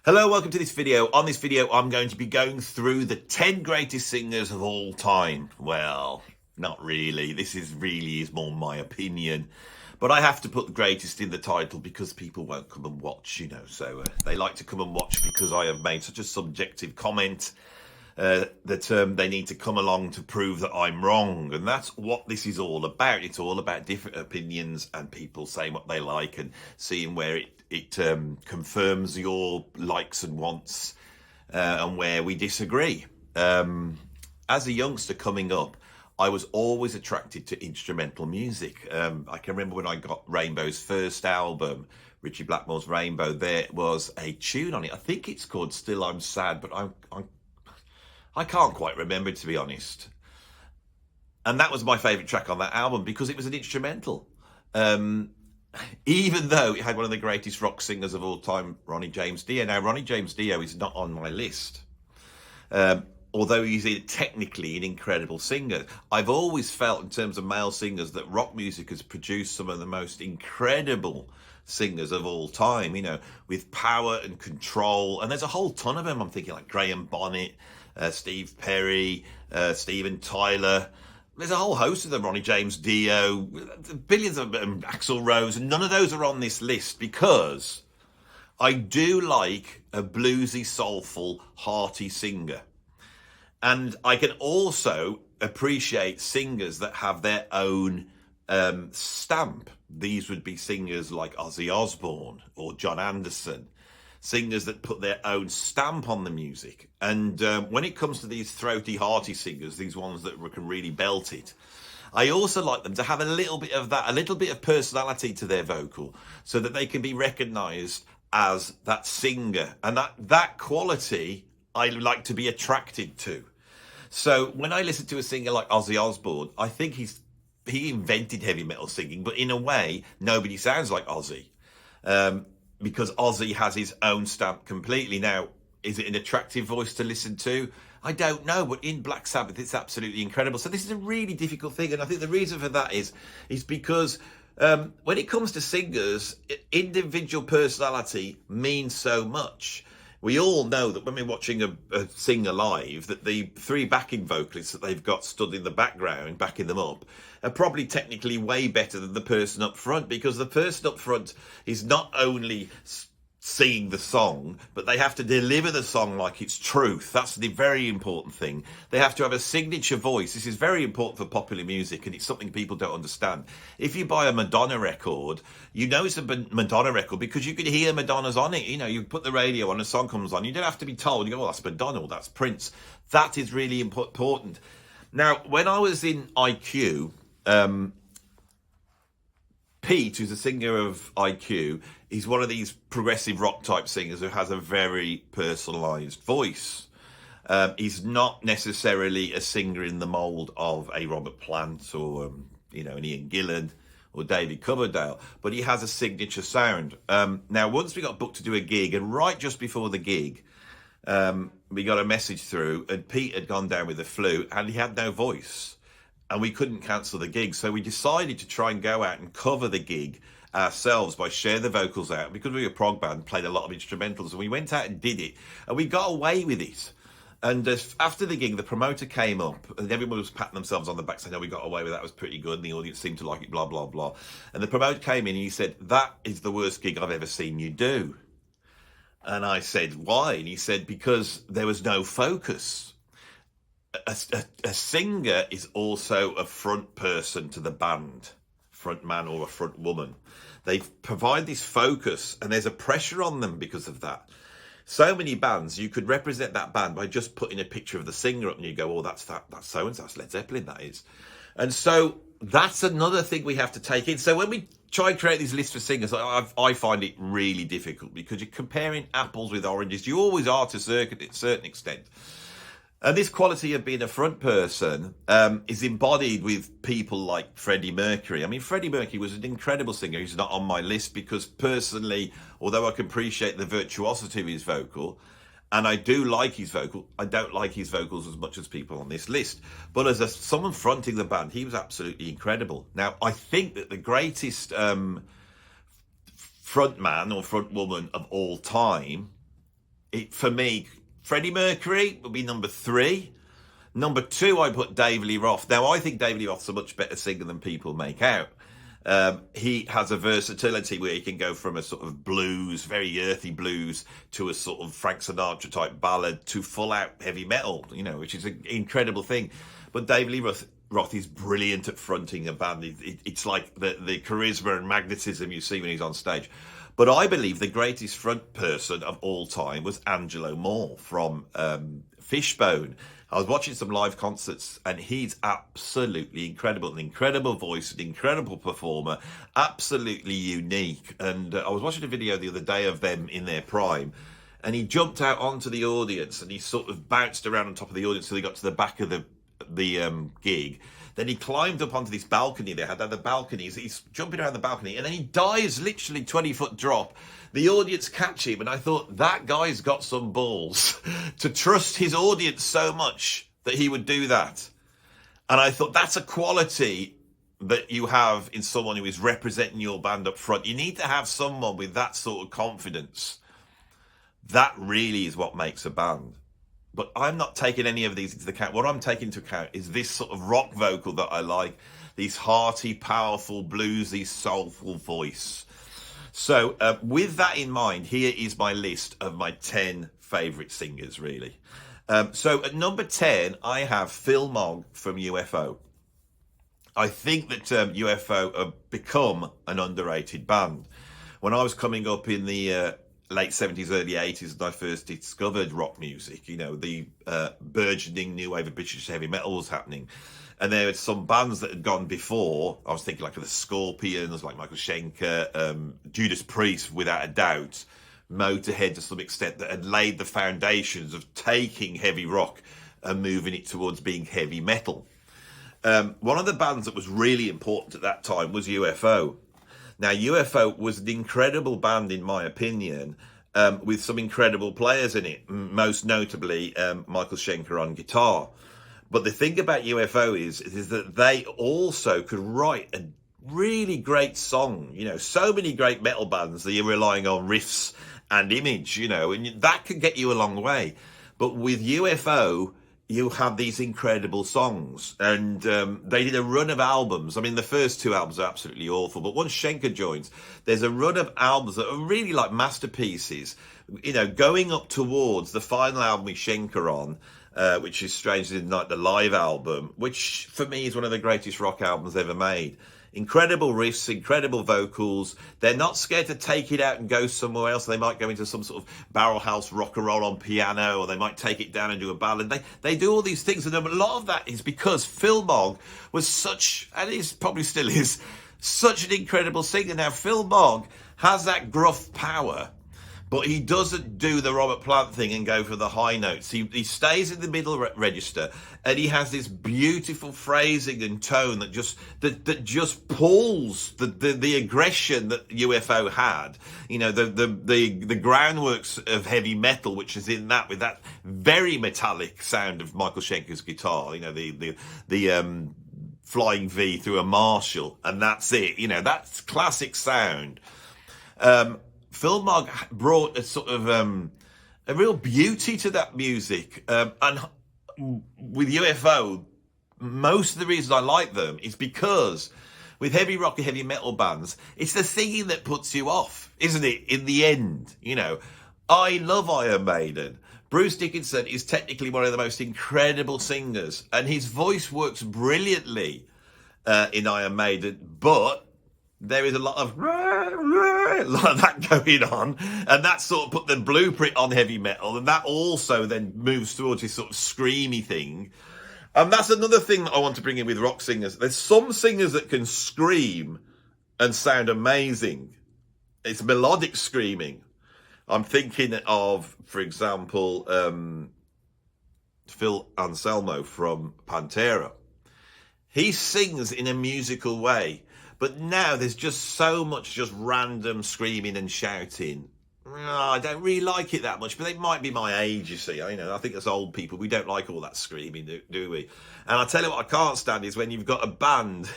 Hello, welcome to this video. On this video, I'm going to be going through the 10 greatest singers of all time. Well, not really. This is more my opinion. But I have to put the greatest in the title because people won't come and watch, So they like to come and watch because I have made such a subjective comment that they need to come along to prove that I'm wrong. And that's what this is all about. It's all about different opinions and people saying what they like and seeing where it confirms your likes and wants and where we disagree. As a youngster coming up, I was always attracted to instrumental music. I can remember when I got Rainbow's first album, Ritchie Blackmore's Rainbow, there was a tune on it. I think it's called Still I'm Sad, but I can't quite remember, to be honest. And that was my favourite track on that album because it was an instrumental. Even though it had one of the greatest rock singers of all time, Ronnie James Dio. Now, Ronnie James Dio is not on my list. Although he's technically an incredible singer. I've always felt, in terms of male singers, that rock music has produced some of the most incredible singers of all time, with power and control. And there's a whole ton of them. I'm thinking like Graham Bonnet, Steve Perry, Steven Tyler. There's a whole host of them, Ronnie James Dio, billions of them, Axl Rose, and none of those are on this list because I do like a bluesy, soulful, hearty singer. And I can also appreciate singers that have their own stamp. These would be singers like Ozzy Osbourne or John Anderson, singers that put their own stamp on the music. And when it comes to these throaty, hearty singers, these ones that can really belt it, I also like them to have a little bit of that, a little bit of personality to their vocal so that they can be recognised as that singer. And that quality I like to be attracted to. So when I listen to a singer like Ozzy Osbourne, I think he invented heavy metal singing, but in a way, nobody sounds like Ozzy. Because Ozzy has his own stamp completely. Now, is it an attractive voice to listen to? I don't know, but in Black Sabbath, it's absolutely incredible. So this is a really difficult thing, and I think the reason for that is because when it comes to singers, individual personality means so much. We all know that when we're watching a singer live, that the three backing vocalists that they've got stood in the background, backing them up, are probably technically way better than the person up front, because the person up front is not only singing the song, but they have to deliver the song like it's truth. That's the very important thing. They have to have a signature voice. This is very important for popular music, and it's something people don't understand. If you buy a Madonna record, you know it's a Madonna record because you can hear Madonna's on it. You put the radio on, a song comes on. You don't have to be told. You go, oh, that's Madonna, or that's Prince. That is really important. Now, when I was in IQ, Pete, who's a singer of IQ, he's one of these progressive rock type singers who has a very personalised voice. He's not necessarily a singer in the mould of a Robert Plant or an Ian Gillan or David Coverdale, but he has a signature sound. Now, once we got booked to do a gig, and right just before the gig, we got a message through, and Pete had gone down with the flu, and he had no voice. And we couldn't cancel the gig. So we decided to try and go out and cover the gig ourselves by sharing the vocals out. Because we were a prog band, played a lot of instrumentals, and we went out and did it. And we got away with it. And after the gig, the promoter came up, and everyone was patting themselves on the back, saying, no, we got away with that, it was pretty good, and the audience seemed to like it, blah, blah, blah. And the promoter came in and he said, that is the worst gig I've ever seen you do. And I said, why? And he said, because there was no focus. A singer is also a front person to the band, front man or a front woman. They provide this focus, and there's a pressure on them because of that. So many bands, you could represent that band by just putting a picture of the singer up, and you go, oh, that's so-and-so, that's Led Zeppelin, that is. And so that's another thing we have to take in. So when we try and create these lists for singers, I find it really difficult because you're comparing apples with oranges. You always are to a certain extent. And this quality of being a front person is embodied with people like Freddie Mercury. I mean, Freddie Mercury was an incredible singer. He's not on my list because personally, although I can appreciate the virtuosity of his vocal, and I do like his vocal, I don't like his vocals as much as people on this list. But as someone fronting the band, he was absolutely incredible. Now, I think that the greatest front man or front woman of all time For me, Freddie Mercury would be number 3. Number 2, I put David Lee Roth. Now, I think David Lee Roth's a much better singer than people make out. He has a versatility where he can go from a sort of blues, very earthy blues, to a sort of Frank Sinatra type ballad, to full out heavy metal, which is an incredible thing. But David Lee Roth is brilliant at fronting a band. It's like the charisma and magnetism you see when he's on stage. But I believe the greatest front person of all time was Angelo Moore from Fishbone. I was watching some live concerts, and he's absolutely incredible. An incredible voice, an incredible performer, absolutely unique. And I was watching a video the other day of them in their prime, and he jumped out onto the audience, and he sort of bounced around on top of the audience till he got to the back of the gig. Then he climbed up onto this balcony they had. The balconies, he's jumping around the balcony, and then he dives literally 20-foot drop. The audience catch him, and I thought, that guy's got some balls to trust his audience so much that he would do that. And I thought, that's a quality that you have in someone who is representing your band up front. You need to have someone with that sort of confidence. That really is what makes a band. But I'm not taking any of these into account. What I'm taking into account is this sort of rock vocal that I like, this hearty, powerful, bluesy, soulful voice. So with that in mind, here is my list of my 10 favourite singers, really. So at number 10, I have Phil Mogg from UFO. I think that UFO have become an underrated band. When I was coming up in the late 70s, early 80s, when I first discovered rock music, the burgeoning new wave of British heavy metal was happening. And there were some bands that had gone before. I was thinking like of the Scorpions, like Michael Schenker, Judas Priest, without a doubt, Motorhead to some extent, that had laid the foundations of taking heavy rock and moving it towards being heavy metal. One of the bands that was really important at that time was UFO. Now, UFO was an incredible band, in my opinion, with some incredible players in it, most notably Michael Schenker on guitar. But the thing about UFO is that they also could write a really great song. So many great metal bands that you're relying on riffs and image, and that could get you a long way. But with UFO, you have these incredible songs, and they did a run of albums. I mean, the first 2 albums are absolutely awful, but once Schenker joins, there's a run of albums that are really like masterpieces, going up towards the final album with Schenker on, which is Strangely Night, the live album, which for me is one of the greatest rock albums ever made. Incredible riffs, incredible vocals. They're not scared to take it out and go somewhere else. They might go into some sort of barrel house rock and roll on piano, or they might take it down and do a ballad. They do all these things, and a lot of that is because Phil Mogg was such, and he probably still is, such an incredible singer. Now, Phil Mogg has that gruff power, but he doesn't do the Robert Plant thing and go for the high notes. He stays in the middle register, and he has this beautiful phrasing and tone that just pulls the aggression that UFO had. The groundworks of heavy metal, which is in that, with that very metallic sound of Michael Schenker's guitar. The flying V through a Marshall, and that's it. That's classic sound. Phil Mogg brought a sort of a real beauty to that music, and with UFO, most of the reasons I like them is because with heavy rock and heavy metal bands, it's the singing that puts you off, isn't it? In the end, I love Iron Maiden. Bruce Dickinson is technically one of the most incredible singers, and his voice works brilliantly in Iron Maiden, but there is a lot of that going on, and that sort of put the blueprint on heavy metal, and that also then moves towards this sort of screamy thing. And that's another thing that I want to bring in with rock singers. There's some singers that can scream and sound amazing. It's melodic screaming. I'm thinking of, for example, Phil Anselmo from Pantera. He sings in a musical way. But now there's just so much just random screaming and shouting. I don't really like it that much, but it might be my age, you see. I think as old people, we don't like all that screaming, do we? And I tell you what I can't stand is when you've got a band,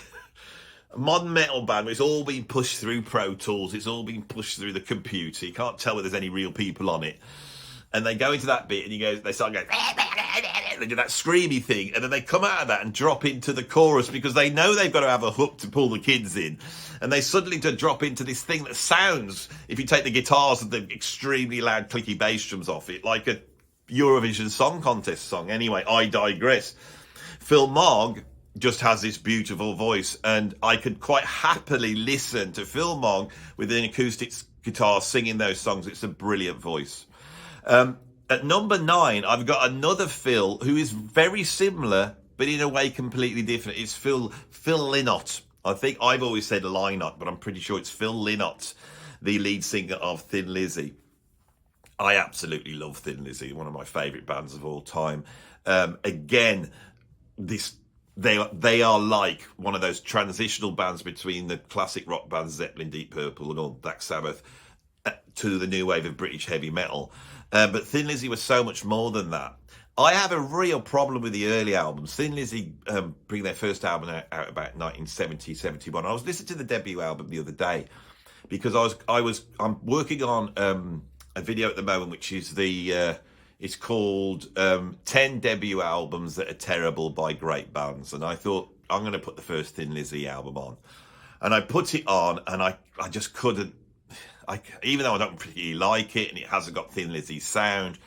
a modern metal band, where it's all been pushed through Pro Tools, it's all been pushed through the computer. You can't tell whether there's any real people on it. and they go into that bit, and they start going, they do that screamy thing, and then they come out of that and drop into the chorus because they know they've got to have a hook to pull the kids in, and they suddenly drop into this thing that sounds, if you take the guitars and the extremely loud clicky bass drums off it, like a Eurovision Song Contest song. Anyway, I digress. Phil Mogg just has this beautiful voice, and I could quite happily listen to Phil Mogg with an acoustic guitar singing those songs. It's a brilliant voice. At number 9, I've got another Phil who is very similar, but in a way completely different. It's Phil Lynott. I think I've always said Lynott, but I'm pretty sure it's Phil Lynott, the lead singer of Thin Lizzy. I absolutely love Thin Lizzy, one of my favourite bands of all time. Again, they are like one of those transitional bands between the classic rock bands Zeppelin, Deep Purple and all Black Sabbath to the new wave of British heavy metal. But Thin Lizzy was so much more than that. I have a real problem with the early albums. Thin Lizzy bring their first album out about 1970, 71. I was listening to the debut album the other day because I'm working on a video at the moment, which is it's called 10 debut albums that are terrible by great bands. And I thought, I'm going to put the first Thin Lizzy album on. And I put it on, and I just couldn't, even though I don't particularly like it, and it hasn't got Thin Lizzy's sound,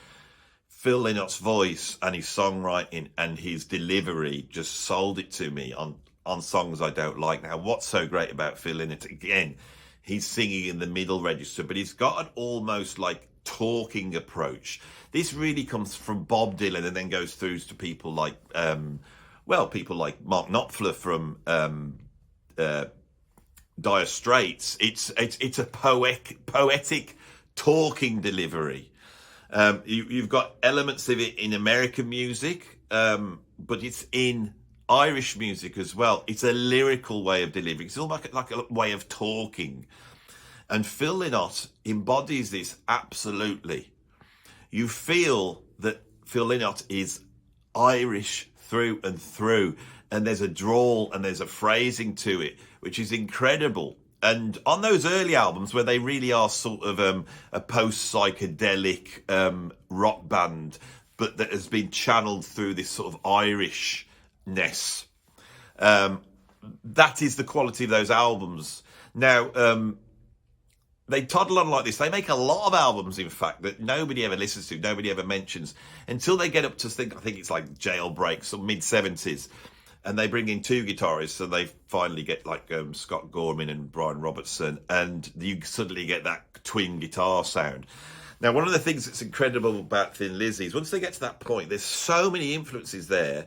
Phil Lynott's voice and his songwriting and his delivery just sold it to me on songs I don't like. Now, what's so great about Phil Lynott? Again, he's singing in the middle register, but he's got an almost like talking approach. This really comes from Bob Dylan and then goes through to people like, people like Mark Knopfler from Dire Straits. It's a poetic talking delivery. You've got elements of it in American music, but it's in Irish music as well. It's a lyrical way of delivering. It's almost like a way of talking. And Phil Lynott embodies this absolutely. You feel that Phil Lynott is Irish through and through, and there's a drawl and there's a phrasing to it, which is incredible. And on those early albums where they really are sort of a post-psychedelic rock band, but that has been channeled through this sort of Irishness, that is the quality of those albums. Now, they toddle on like this. They make a lot of albums, in fact, that nobody ever listens to, nobody ever mentions, until they get up to, I think it's like Jailbreak, some mid-70s. And they bring in 2 guitarists, so they finally get like Scott Gorman and Brian Robertson, and you suddenly get that twin guitar sound. Now, one of the things that's incredible about Thin Lizzy is once they get to that point, there's so many influences there.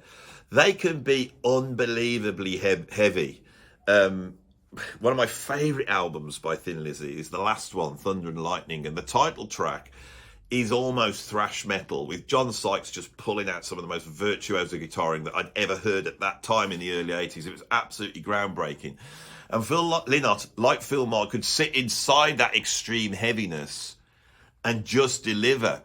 They can be unbelievably heavy. One of my favourite albums by Thin Lizzy is the last one, Thunder and Lightning, and the title track is almost thrash metal, with John Sykes just pulling out some of the most virtuoso guitaring that I'd ever heard at that time in the early 80s. It was absolutely groundbreaking. And Phil Lynott, like Phil Mogg, could sit inside that extreme heaviness and just deliver.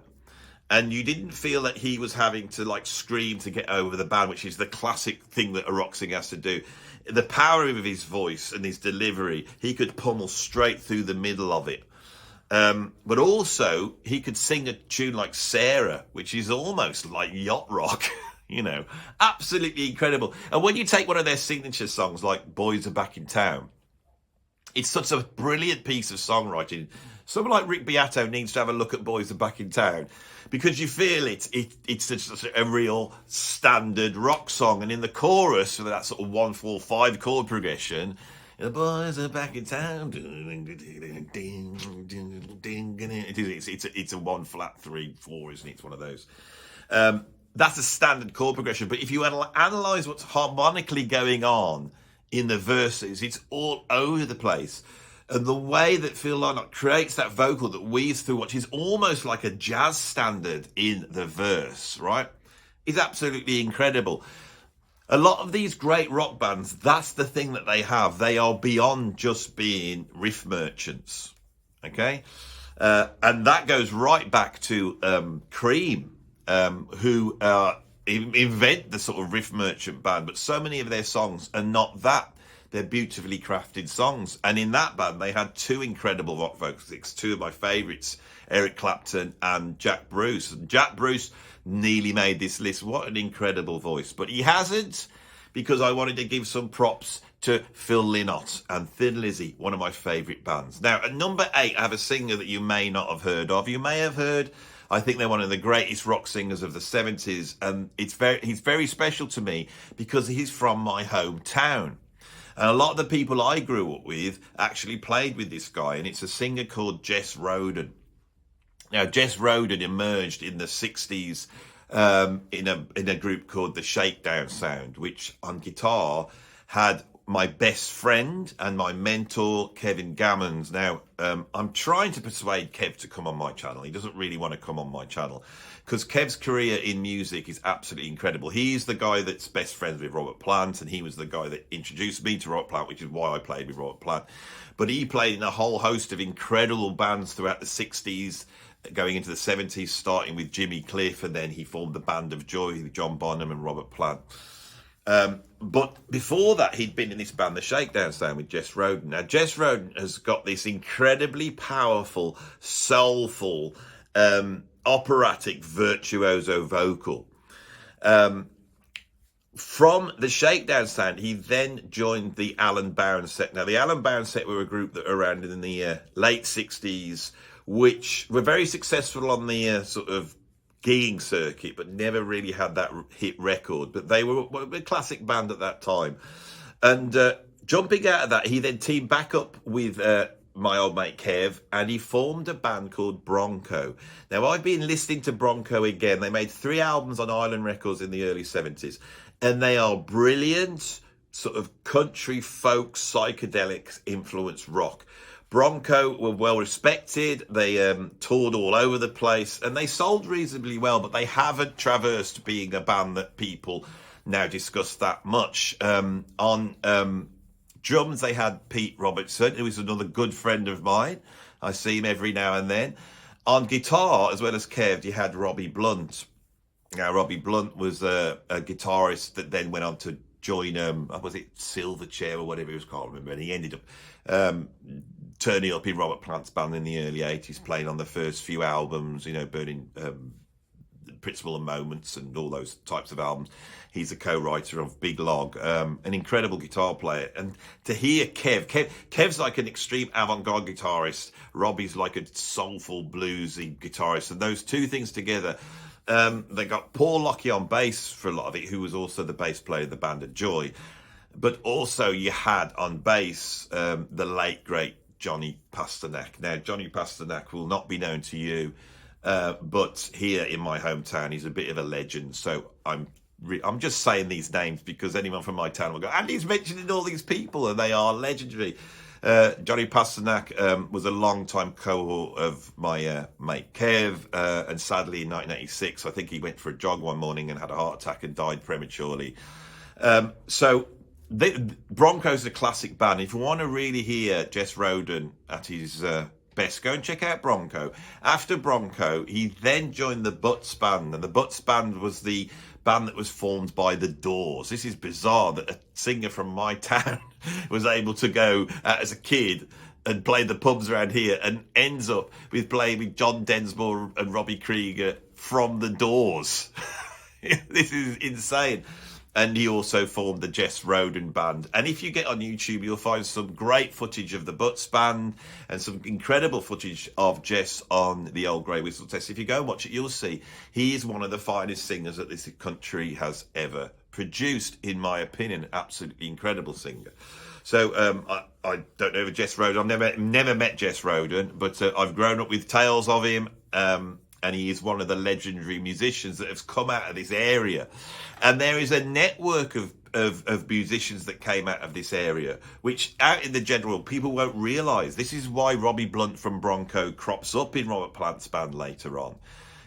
And you didn't feel that he was having to like scream to get over the band, which is the classic thing that a rock singer has to do. The power of his voice and his delivery, he could pummel straight through the middle of it. But also, he could sing a tune like Sarah, which is almost like yacht rock, absolutely incredible. And when you take one of their signature songs like Boys Are Back in Town, it's such a brilliant piece of songwriting. Someone like Rick Beato needs to have a look at Boys Are Back in Town, because you feel it's just a real standard rock song. And in the chorus, with that sort of 1-4-5 chord progression, the boys are back in town. It's a 1-flat-3-4, isn't it? It's one of those. That's a standard chord progression. But if you analyse what's harmonically going on in the verses, it's all over the place. And the way that Phil Lynott creates that vocal that weaves through what is almost like a jazz standard in the verse, right, is absolutely incredible. A lot of these great rock bands, that's the thing that they have. They are beyond just being riff merchants, okay? And that goes right back to Cream, who invent the sort of riff merchant band, but so many of their songs are not that. They're beautifully crafted songs. And in that band, they had 2 incredible rock vocalists, 2 of my favourites, Eric Clapton, and Jack Bruce. And Jack Bruce nearly made this list. What an incredible voice. But he hasn't, because I wanted to give some props to Phil Lynott and Thin Lizzy, one of my favourite bands. Now, at number 8, I have a singer that you may not have heard of. You may have heard, I think they're one of the greatest rock singers of the 70s, and he's very special to me because he's from my hometown. And a lot of the people I grew up with actually played with this guy, and it's a singer called Jess Roden. Now, Jess Roden emerged in the 60s in a group called the Shakedown Sound, which on guitar had my best friend and my mentor, Kevin Gammons. Now, I'm trying to persuade Kev to come on my channel. He doesn't really want to come on my channel because Kev's career in music is absolutely incredible. He's the guy that's best friends with Robert Plant, and he was the guy that introduced me to Robert Plant, which is why I played with Robert Plant. But he played in a whole host of incredible bands throughout the 60s, going into the 70s, starting with Jimmy Cliff, and then he formed the Band of Joy with John Bonham and Robert Plant. But before that, he'd been in this band, the Shakedown Sound, with Jess Roden. Now, Jess Roden has got this incredibly powerful, soulful, operatic virtuoso vocal. From the Shakedown Sound, he then joined the Alan Bourne Set. Now, the Alan Bourne Set were a group that were around in the late 60s, which were very successful on the sort of gigging circuit, but never really had that hit record. But they were a classic band at that time. And jumping out of that, he then teamed back up with my old mate Kev, and he formed a band called Bronco. Now, I've been listening to Bronco again. They made 3 albums on Island Records in the early 70s, and they are brilliant, sort of country, folk, psychedelic influenced rock. Bronco were well respected. They toured all over the place, and they sold reasonably well, but they haven't traversed being a band that people now discuss that much. On drums, they had Pete Robertson, who is another good friend of mine. I see him every now and then. On guitar, as well as Kev, you had Robbie Blunt. Now, Robbie Blunt was a guitarist that then went on to join, was it Silverchair or whatever it was called, I remember, and he ended up turning up in Robert Plant's band in the early 80s, playing on the first few albums, you know, Burning Principle and Moments and all those types of albums. He's a co-writer of Big Log, an incredible guitar player. And to hear Kev's like an extreme avant-garde guitarist, Robbie's like a soulful bluesy guitarist, and those two things together, they got Paul Lockie on bass for a lot of it, who was also the bass player of the Band of Joy. But also you had on bass the late, great Johnny Pasternak. Now, Johnny Pasternak will not be known to you, but here in my hometown, he's a bit of a legend. So I'm just saying these names because anyone from my town will go, and he's mentioning all these people, and they are legendary. Johnny Pasternak was a long-time cohort of my mate Kev, and sadly in 1986, I think he went for a jog one morning and had a heart attack and died prematurely. Bronco's a classic band. If you want to really hear Jess Roden at his best, go and check out Bronco. After Bronco, he then joined the Butts Band, and the Butts Band was the band that was formed by the Doors. This is bizarre that a singer from my town was able to go as a kid and play the pubs around here and ends up with playing with John Densmore and Robbie Krieger from the Doors. This is insane. And he also formed the Jess Roden Band. And if you get on YouTube, you'll find some great footage of the Butts Band and some incredible footage of Jess on the Old Grey Whistle Test. If you go and watch it, you'll see he is one of the finest singers that this country has ever produced, in my opinion. Absolutely incredible singer. So I don't know if Jess Roden, I've never met Jess Roden, but I've grown up with tales of him. And he is one of the legendary musicians that has come out of this area. And there is a network of musicians that came out of this area, which out in the general, people won't realise. This is why Robbie Blunt from Bronco crops up in Robert Plant's band later on.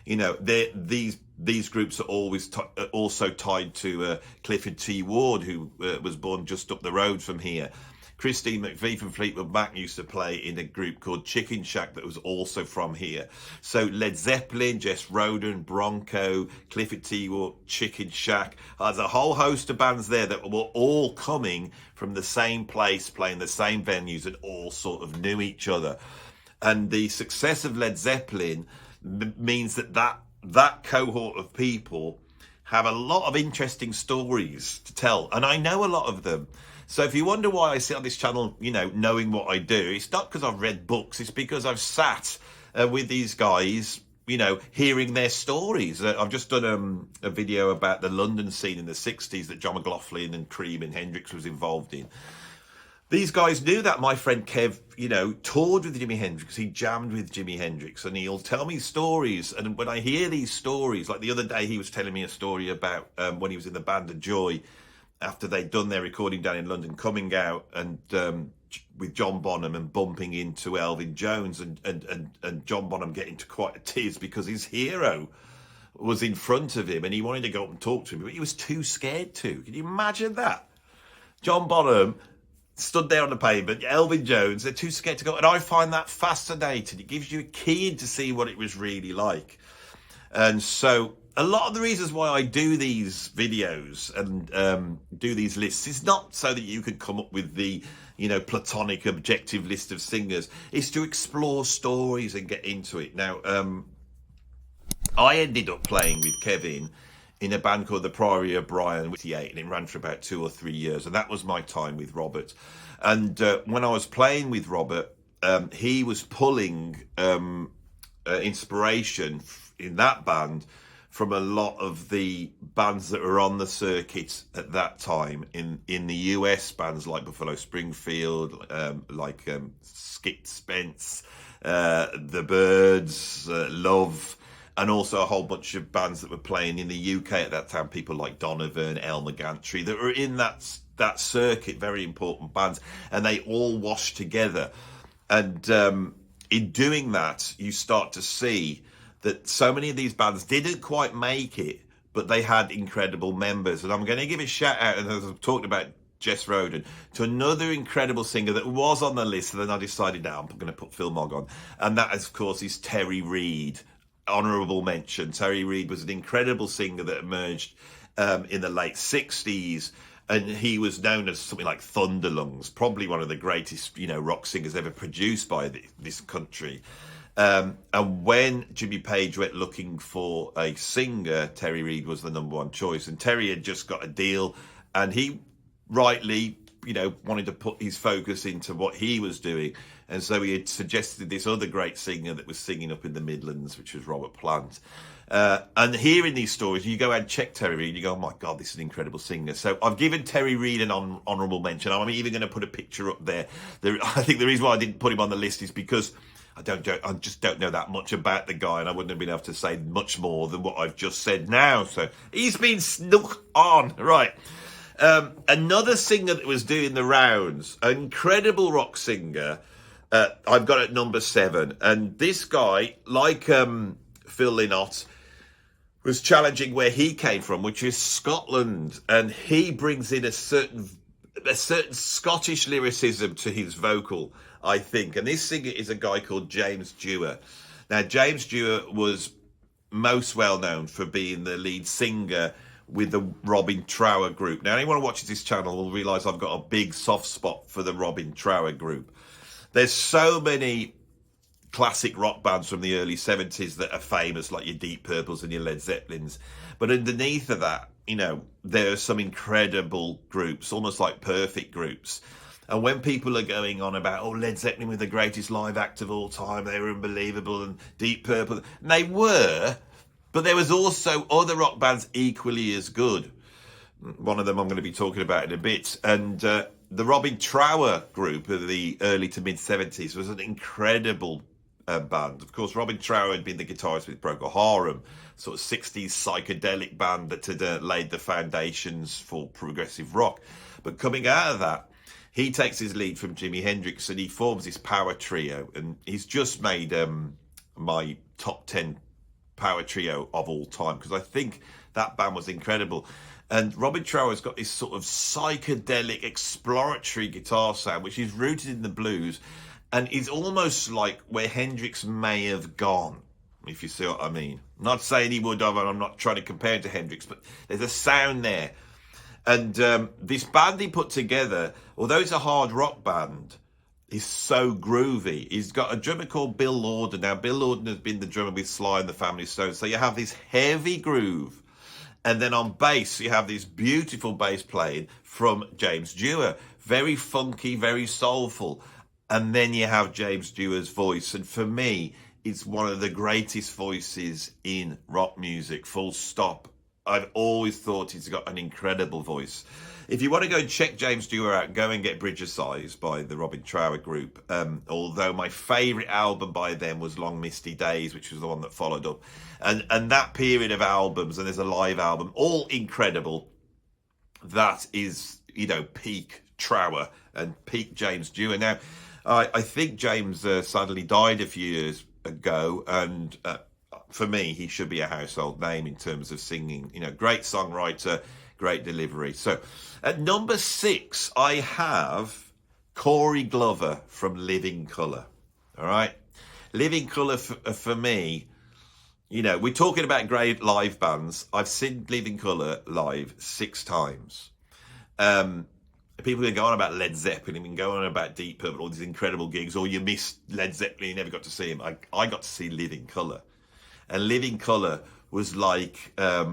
You know, these groups are always also tied to Clifford T. Ward, who was born just up the road from here. Christine McVie from Fleetwood Mac used to play in a group called Chicken Shack that was also from here. So Led Zeppelin, Jess Roden, Bronco, Clifford T. Ward, Chicken Shack. There's a whole host of bands there that were all coming from the same place, playing the same venues, and all sort of knew each other. And the success of Led Zeppelin means that cohort of people have a lot of interesting stories to tell, and I know a lot of them. So if you wonder why I sit on this channel, knowing what I do, it's not because I've read books, it's because I've sat with these guys, hearing their stories. I've just done a video about the London scene in the 60s that John McLaughlin and Cream and Hendrix was involved in. These guys knew that. My friend Kev, toured with Jimi Hendrix. He jammed with Jimi Hendrix, and he'll tell me stories. And when I hear these stories, like the other day, he was telling me a story about when he was in the band of Joy, after they'd done their recording down in London, coming out and with John Bonham and bumping into Elvin Jones, and John Bonham getting to quite a tears because his hero was in front of him and he wanted to go up and talk to him, but he was too scared to. Can you imagine that? John Bonham stood there on the pavement, Elvin Jones, they're too scared to go. And I find that fascinating. It gives you a key in to see what it was really like. And so a lot of the reasons why I do these videos and do these lists is not so that you could come up with the platonic objective list of singers. It's to explore stories and get into it. Now, I ended up playing with Kevin in a band called the Priory of Brian, and it ran for about 2 or 3 years, and that was my time with Robert. And when I was playing with Robert, he was pulling inspiration in that band from a lot of the bands that were on the circuit at that time in the US, bands like Buffalo Springfield, like Skip Spence, The Byrds, Love, and also a whole bunch of bands that were playing in the UK at that time, people like Donovan, Elmer Gantry, that were in that circuit, very important bands, and they all washed together. And in doing that, you start to see that so many of these bands didn't quite make it, but they had incredible members. And I'm going to give a shout out, and as I've talked about Jess Roden, to another incredible singer that was on the list, and then I decided, now I'm going to put Phil Mogg on. And that, of course, is Terry Reid. Honourable mention. Terry Reid was an incredible singer that emerged in the late 60s, and he was known as something like Thunderlungs, probably one of the greatest, rock singers ever produced by this country. And when Jimmy Page went looking for a singer, Terry Reid was the number one choice. And Terry had just got a deal, and he rightly, wanted to put his focus into what he was doing. And so he had suggested this other great singer that was singing up in the Midlands, which was Robert Plant. And hearing these stories, you go and check Terry Reid, you go, oh my God, this is an incredible singer. So I've given Terry Reid an honourable mention. I'm even going to put a picture up there. I think the reason why I didn't put him on the list is because I just don't know that much about the guy, and I wouldn't have been able to say much more than what I've just said now. So he's been snuck on. Right. Another singer that was doing the rounds, an incredible rock singer, I've got at number 7. And this guy, like Phil Lynott, was challenging where he came from, which is Scotland. And he brings in a certain Scottish lyricism to his vocal, I think. And this singer is a guy called James Dewar. Now, James Dewar was most well known for being the lead singer with the Robin Trower group. Now, anyone who watches this channel will realise I've got a big soft spot for the Robin Trower group. There's so many classic rock bands from the early 70s that are famous, like your Deep Purples and your Led Zeppelins. But underneath of that, there are some incredible groups, almost like perfect groups. And when people are going on about, Led Zeppelin were the greatest live act of all time, they were unbelievable, and Deep Purple, and they were, but there was also other rock bands equally as good. One of them I'm going to be talking about in a bit. And the Robin Trower group of the early to mid 70s was an incredible band. Of course, Robin Trower had been the guitarist with Procol Harum, sort of 60s psychedelic band that had laid the foundations for progressive rock. But coming out of that, he takes his lead from Jimi Hendrix and he forms this power trio. And he's just made my top 10 power trio of all time, because I think that band was incredible. And Robin Trower's got this sort of psychedelic, exploratory guitar sound, which is rooted in the blues, and is almost like where Hendrix may have gone, if you see what I mean. I'm not saying he would have, and I'm not trying to compare him to Hendrix, but there's a sound there. And this band he put together, although it's a hard rock band, is so groovy. He's got a drummer called Bill Lorden. Now, Bill Lorden has been the drummer with Sly and the Family Stone. So you have this heavy groove. And then on bass, you have this beautiful bass playing from James Dewar. Very funky, very soulful. And then you have James Dewar's voice. And for me, it's one of the greatest voices in rock music, full stop. I've always thought he's got an incredible voice. If you want to go and check James Dewar out, go and get Bridge of Sighs by the Robin Trower Group. Although my favourite album by them was Long Misty Days, which was the one that followed up. And that period of albums, and there's a live album, all incredible. That is, you know, peak Trower and peak James Dewar. Now, I think James sadly died a few years ago, and for me, he should be a household name in terms of singing. You know, great songwriter, great delivery. So at number 6, I have Corey Glover from Living Colour. All right. Living Colour for me, you know, we're talking about great live bands. I've seen Living Colour live 6 times. People can go on about Led Zeppelin, and can go on about Deep Purple, all these incredible gigs, or you missed Led Zeppelin, you never got to see him. I got to see Living Colour. And Living Colour was like a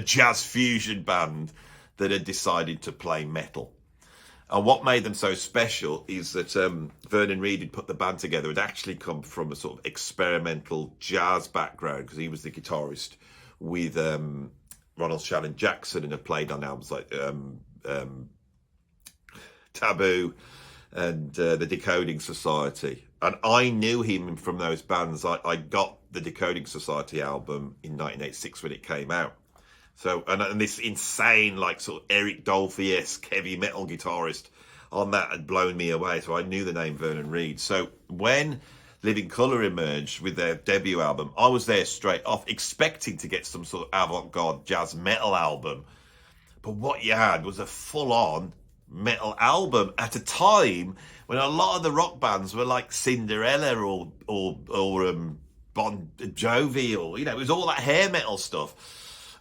jazz fusion band that had decided to play metal. And what made them so special is that Vernon Reid had put the band together. Had actually come from a sort of experimental jazz background, because he was the guitarist with Ronald Shannon Jackson, and had played on albums like Taboo and the Decoding Society. And I knew him from those bands. I got the Decoding Society album in 1986 when it came out. So, and this insane, like, sort of Eric Dolphy-esque heavy metal guitarist on that had blown me away. So I knew the name Vernon Reid. So when Living Colour emerged with their debut album, I was there straight off, expecting to get some sort of avant-garde jazz metal album. But what you had was a full-on metal album at a time when a lot of the rock bands were like Cinderella or Bon Jovi, or, you know, it was all that hair metal stuff.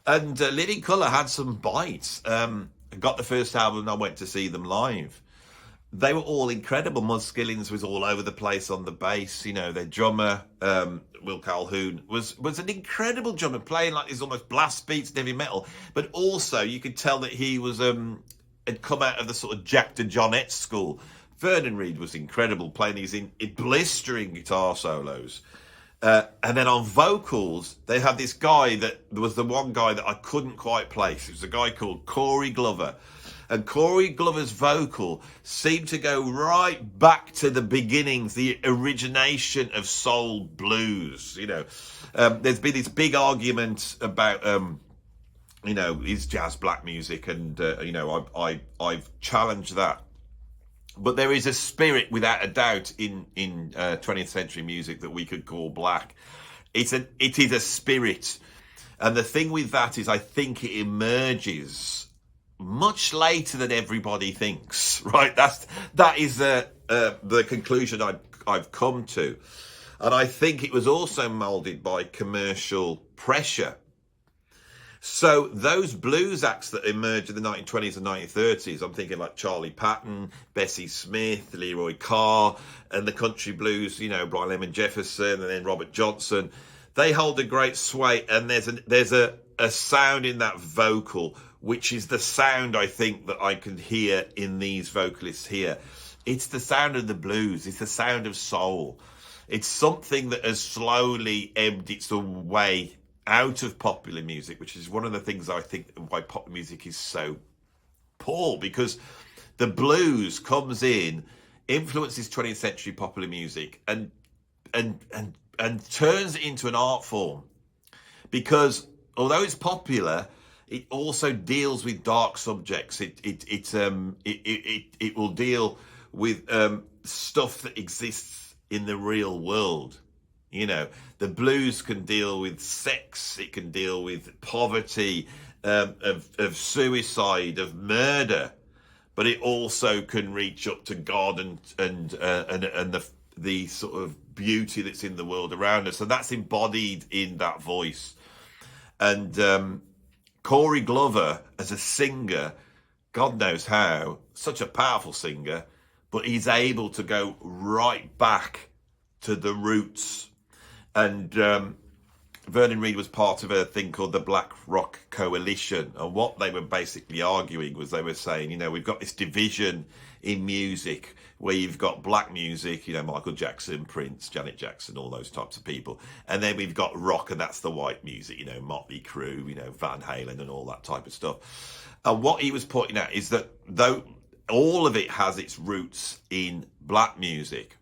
And Living Colour had some bites. I got the first album and I went to see them live. They were all incredible. Muzz Skillings was all over the place on the bass. You know, their drummer, Will Calhoun, was an incredible drummer, playing like these almost blast beats, heavy metal. But also, you could tell that he was had come out of the sort of Jack DeJohnette school. Vernon Reid was incredible, playing these in blistering guitar solos. And then on vocals, they had this guy that was the one guy that I couldn't quite place. It was a guy called Corey Glover. And Corey Glover's vocal seemed to go right back to the beginnings, the origination of soul blues. You know, there's been this big argument about, you know, is jazz black music? And, you know, I've challenged that. But there is a spirit, without a doubt, in 20th century music that we could call black. It is a spirit. And the thing with that is, I think it emerges much later than everybody thinks, right? That is the conclusion I've come to. And I think it was also moulded by commercial pressure. So those blues acts that emerged in the 1920s and 1930s, I'm thinking like Charlie Patton, Bessie Smith, Leroy Carr, and the country blues, you know, Brian Lemon Jefferson, and then Robert Johnson, they hold a great sway. And there's a sound in that vocal, which is the sound I think that I can hear in these vocalists here. It's the sound of the blues. It's the sound of soul. It's something that has slowly ebbed its way out of popular music, which is one of the things I think why pop music is so poor, because the blues comes in, influences 20th century popular music, and turns it into an art form. Because although it's popular, it also deals with dark subjects. It will deal with stuff that exists in the real world. You know, the blues can deal with sex, it can deal with poverty, of suicide, of murder, but it also can reach up to God and the sort of beauty that's in the world around us, and that's embodied in that voice. And Corey Glover, as a singer, God knows how, such a powerful singer, but he's able to go right back to the roots. And Vernon Reid was part of a thing called the Black Rock Coalition, and what they were basically arguing was they were saying, we've got this division in music where you've got black music, Michael Jackson, Prince, Janet Jackson, all those types of people, and then we've got rock, and that's the white music, Motley Crue, Van Halen, and all that type of stuff. And what he was pointing out is that though all of it has its roots in black music,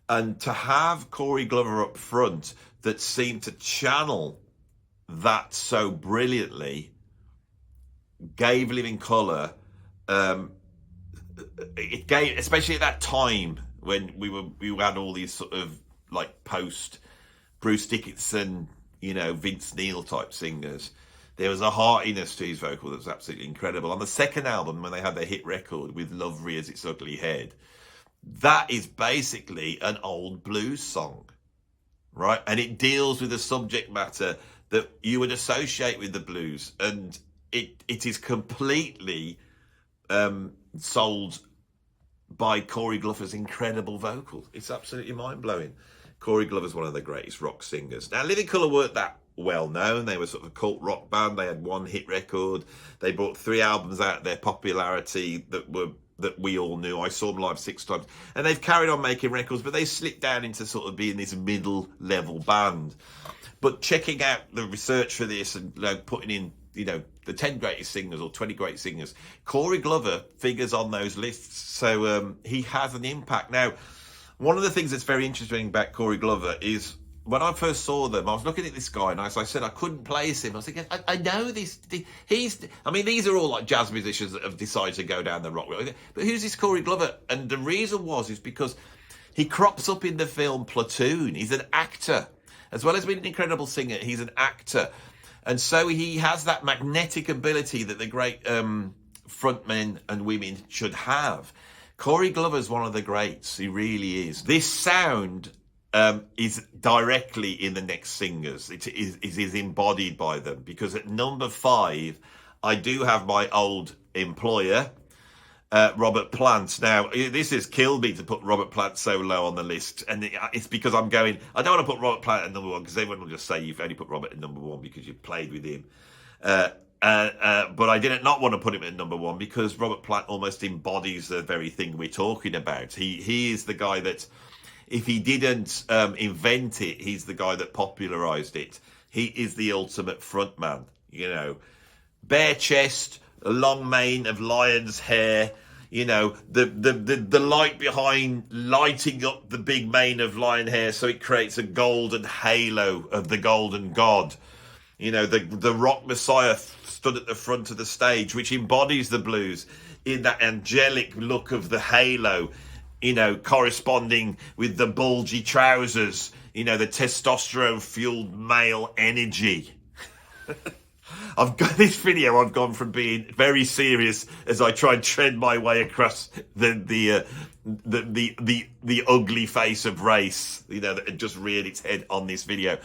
and to have Corey Glover up front that seemed to channel that so brilliantly gave Living Colour. It gave, especially at that time when we had all these sort of like post Bruce Dickinson, Vince Neil type singers. There was a heartiness to his vocal that was absolutely incredible. On the second album, when they had their hit record with Love Rears Its Ugly Head, that is basically an old blues song, right? And it deals with a subject matter that you would associate with the blues, and it is completely sold by Corey Glover's incredible vocal. It's absolutely mind-blowing. Corey Glover's one of the greatest rock singers. Now, Living Colour weren't that well known. They were sort of a cult rock band. They had one hit record. They brought 3 albums out. Their popularity that we all knew. I saw them live 6 times, and they've carried on making records, but they slipped down into sort of being this middle-level band. But checking out the research for this and putting in, the 10 greatest singers or 20 greatest singers, Corey Glover figures on those lists. So he has an impact. Now, one of the things that's very interesting about Corey Glover is when I first saw them, I was looking at this guy, and as I said, I couldn't place him. I was thinking, I know this. These are all like jazz musicians that have decided to go down the rock road. But who's this Corey Glover? And the reason is because he crops up in the film Platoon. He's an actor. As well as being an incredible singer, he's an actor. And so he has that magnetic ability that the great frontmen and women should have. Corey Glover's one of the greats. He really is. This sound is directly in the next singers. It is embodied by them, because at number 5, I do have my old employer, Robert Plant. Now, this has killed me to put Robert Plant so low on the list, and it's because I don't want to put Robert Plant at number 1, because everyone will just say you've only put Robert at number 1 because you've played with him. But I did not want to put him at number 1 because Robert Plant almost embodies the very thing we're talking about. He is the guy that, if he didn't invent it, he's the guy that popularized it. He is the ultimate frontman, bare chest, a long mane of lion's hair, the light behind lighting up the big mane of lion hair so it creates a golden halo of the golden god. The rock messiah stood at the front of the stage, which embodies the blues in that angelic look of the halo, corresponding with the bulgy trousers, the testosterone-fueled male energy. I've got this video. I've gone from being very serious as I try and tread my way across the ugly face of race, that had just reared its head on this video,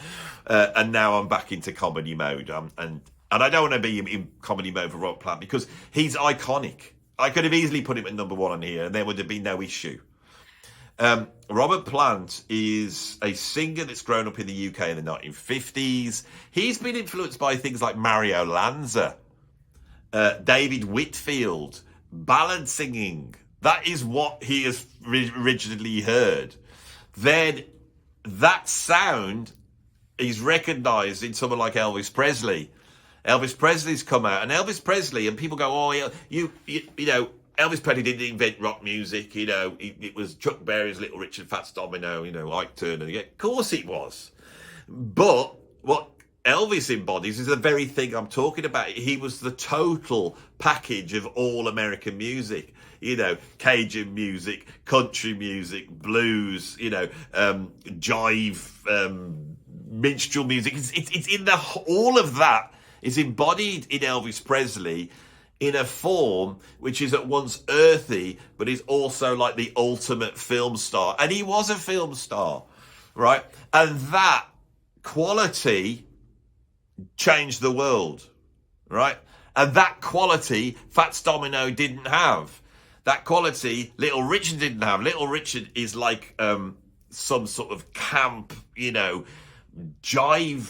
and now I'm back into comedy mode. And I don't want to be in comedy mode for Robert Plant because he's iconic. I could have easily put him at number 1 on here, and there would have been no issue. Robert Plant is a singer that's grown up in the UK in the 1950s. He's been influenced by things like Mario Lanza, David Whitfield, ballad singing. That is what he has originally heard. Then that sound is recognised in someone like Elvis Presley. Elvis Presley's come out, and Elvis Presley, and people go, oh, you Elvis Presley didn't invent rock music, it was Chuck Berry's Little Richard, Fats Domino, Ike Turner. Yeah, of course it was. But what Elvis embodies is the very thing I'm talking about. He was the total package of all American music. Cajun music, country music, blues, jive, minstrel music. It's in all of that is embodied in Elvis Presley, in a form which is at once earthy, but is also like the ultimate film star. And he was a film star, right? And that quality changed the world, right? And that quality Fats Domino didn't have. that quality Little Richard didn't have. Little Richard is like some sort of camp, jive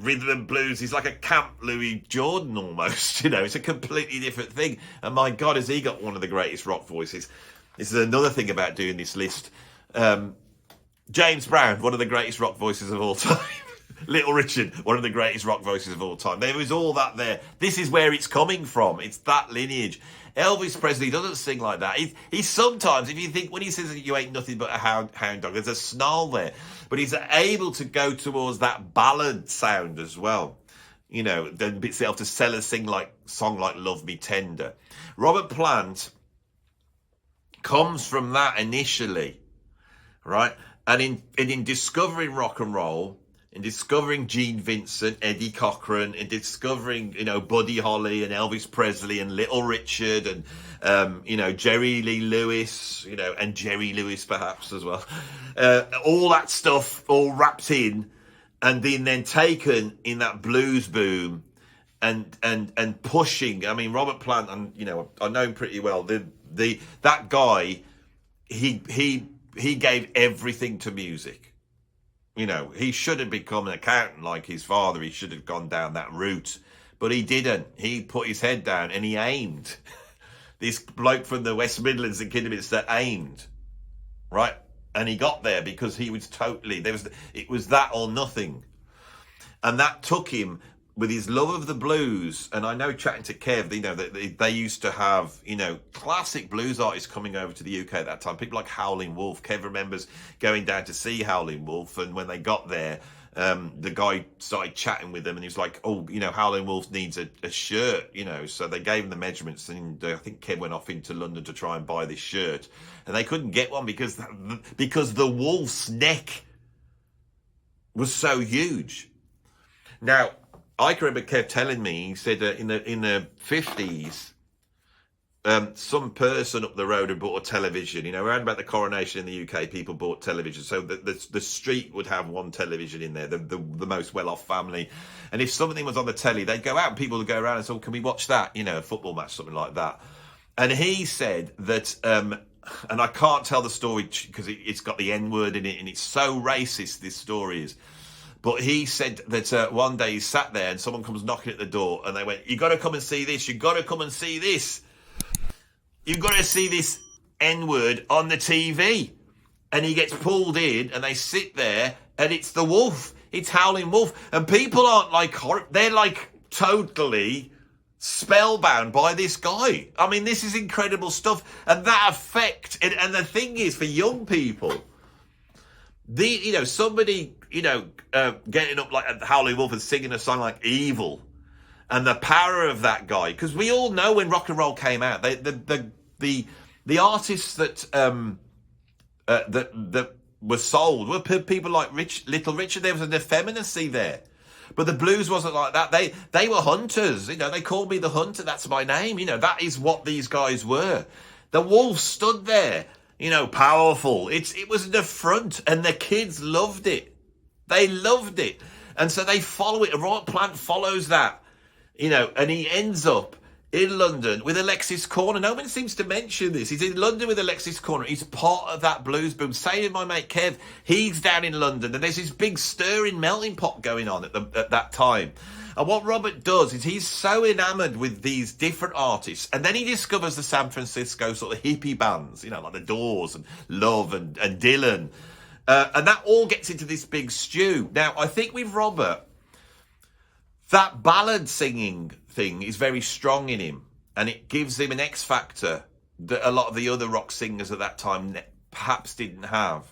rhythm and blues. He's like a camp Louis Jordan almost. It's a completely different thing. And my God, has he got one of the greatest rock voices. This is another thing about doing this list. James Brown, one of the greatest rock voices of all time. Little Richard, one of the greatest rock voices of all time. There is all that there. This is where it's coming from. It's that lineage. Elvis Presley doesn't sing like that. He's sometimes, if you think, when he says that you ain't nothing but a hound dog, there's a snarl there. But he's able to go towards that ballad sound as well. Then bits able to sell a song like Love Me Tender. Robert Plant comes from that initially, right? And in discovering rock and roll, in discovering Gene Vincent, Eddie Cochran, in discovering, Buddy Holly and Elvis Presley and Little Richard and, Jerry Lee Lewis, and Jerry Lewis perhaps as well. All that stuff all wrapped in and then taken in that blues boom and pushing. I mean, Robert Plant, and, I know him pretty well. That guy, he gave everything to music. He should have become an accountant like his father. He should have gone down that route. But he didn't. He put his head down and he aimed. This bloke from the West Midlands in Kidderminster aimed. Right? And he got there because he was it was that or nothing. And that took him with his love of the blues. And I know, chatting to Kev, they used to have, classic blues artists coming over to the UK at that time. People like Howlin' Wolf. Kev remembers going down to see Howlin' Wolf. And when they got there, the guy started chatting with them and he was like, oh, Howlin' Wolf needs a shirt, So they gave him the measurements and I think Kev went off into London to try and buy this shirt. And they couldn't get one because the wolf's neck was so huge. Now, I can remember Kev telling me, he said in the 50s, some person up the road had bought a television. Around about the coronation in the UK, people bought television. So the street would have one television in there, the most well-off family. And if something was on the telly, they'd go out and people would go around and say, oh, can we watch that? A football match, something like that. And he said that, and I can't tell the story because it's got the N-word in it and it's so racist, this story is. But he said that one day he sat there and someone comes knocking at the door and they went, you got to come and see this. You got to come and see this. You've got to see this N-word on the TV. And he gets pulled in and they sit there and it's the wolf. It's Howlin' Wolf. And people aren't like, they're like totally spellbound by this guy. I mean, this is incredible stuff. And that effect, and the thing is for young people, somebody, getting up like Howlin' Wolf and singing a song like Evil and the power of that guy. Because we all know when rock and roll came out, the artists that were sold were people like Little Richard. There was an effeminacy there. But the blues wasn't like that. They were hunters. They called me the hunter. That's my name. That is what these guys were. The wolf stood there, powerful. It was an affront, and the kids loved it. They loved it. And so they follow it. Robert Plant follows that, and he ends up in London with Alexis Corner. No one seems to mention this. He's in London with Alexis Corner. He's part of that blues boom. Same with my mate Kev. He's down in London, and there's this big stirring melting pot going on at that time. And what Robert does is he's so enamoured with these different artists, and then he discovers the San Francisco sort of hippie bands, like the Doors and Love and Dylan. And that all gets into this big stew. Now, I think with Robert, that ballad singing thing is very strong in him. And it gives him an X factor that a lot of the other rock singers at that time perhaps didn't have.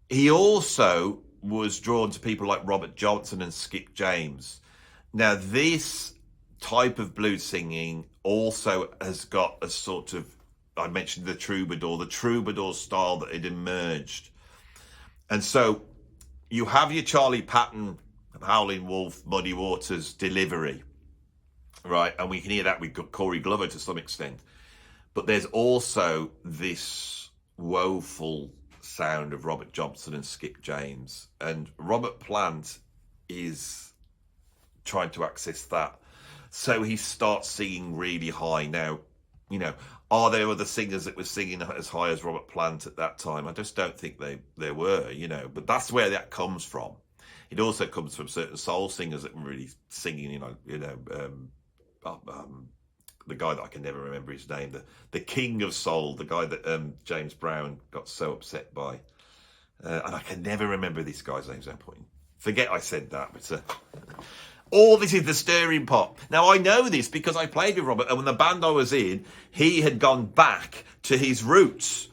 He also was drawn to people like Robert Johnson and Skip James. Now, this type of blues singing also has got a sort of, I mentioned the troubadour style that had emerged. And so you have your Charlie Patton, Howlin' Wolf, Muddy Waters delivery, right? And we can hear that with Corey Glover to some extent. But there's also this woeful sound of Robert Johnson and Skip James. And Robert Plant is trying to access that. So he starts singing really high. Now, You know, are there other singers that were singing as high as Robert Plant at that time? I just don't think there were, you know, but that's where that comes from. It also comes from certain soul singers that were really singing, the guy that I can never remember his name, the king of soul, the guy that James Brown got so upset by. And I can never remember this guy's name, so point. Forget I said that, but all this is the stirring pot. Now, I know this because I played with Robert, and when the band I was in, he had gone back to his roots.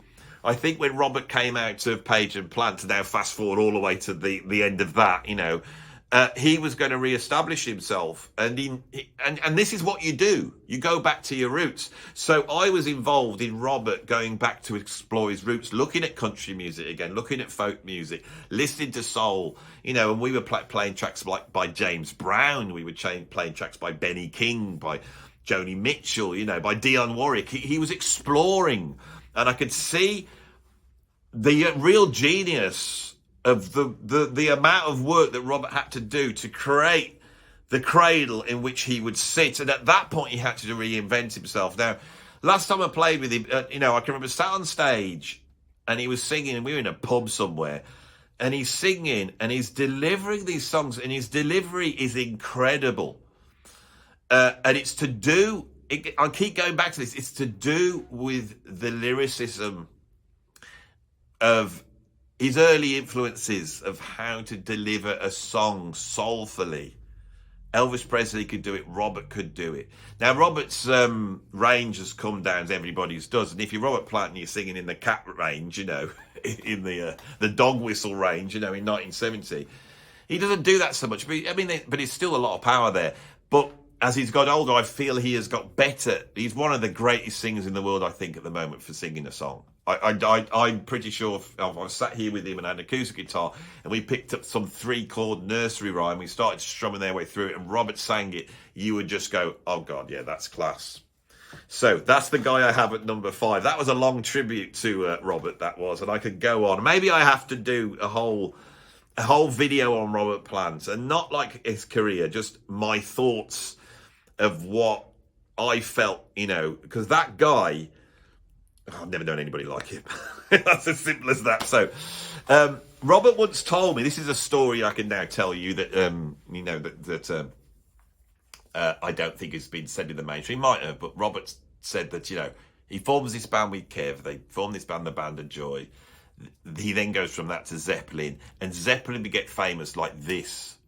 I think when Robert came out of Page and Plant, to now fast forward all the way to the end of that, you know, he was going to re-establish himself. And this is what you do. You go back to your roots. So I was involved in Robert going back to explore his roots, looking at country music again, looking at folk music, listening to soul, you know, and we were playing tracks like by James Brown. We were playing tracks by Benny King, by Joni Mitchell, you know, by Dionne Warwick. He was exploring. And I could see the real genius of the amount of work that Robert had to do to create the cradle in which he would sit. And at that point, he had to reinvent himself. Now, last time I played with him, you know, I can remember sat on stage and he was singing, and we were in a pub somewhere, and he's singing and he's delivering these songs, and his delivery is incredible. And it's to do, I keep going back to this, it's to do with the lyricism of his early influences of how to deliver a song soulfully. Elvis Presley could do it, Robert could do it. Now, Robert's range has come down, as everybody's does, and if you're Robert Plant and you're singing in the cat range, you know, in the dog whistle range, you know, in 1970, he doesn't do that so much. But but it's still a lot of power there. But as he's got older, I feel he has got better. He's one of the greatest singers in the world, I think, at the moment for singing a song. I'm pretty sure I sat here with him and had an acoustic guitar, and we picked up some 3-chord nursery rhyme. We started strumming their way through it, and Robert sang it. You would just go, oh, God, yeah, that's class. So that's the guy I have at number 5. That was a long tribute to Robert, that was, and I could go on. Maybe I have to do a whole video on Robert Plant, and not like his career, just my thoughts of what I felt, you know, because that guy, I've never known anybody like him. That's as simple as that. So, Robert once told me, this is a story I can now tell you that, you know, that I don't think has been said in the mainstream. Might have, but Robert said that, you know, he forms this band with Kev. They form this band, the Band of Joy. He then goes from that to Zeppelin, and Zeppelin would get famous like this.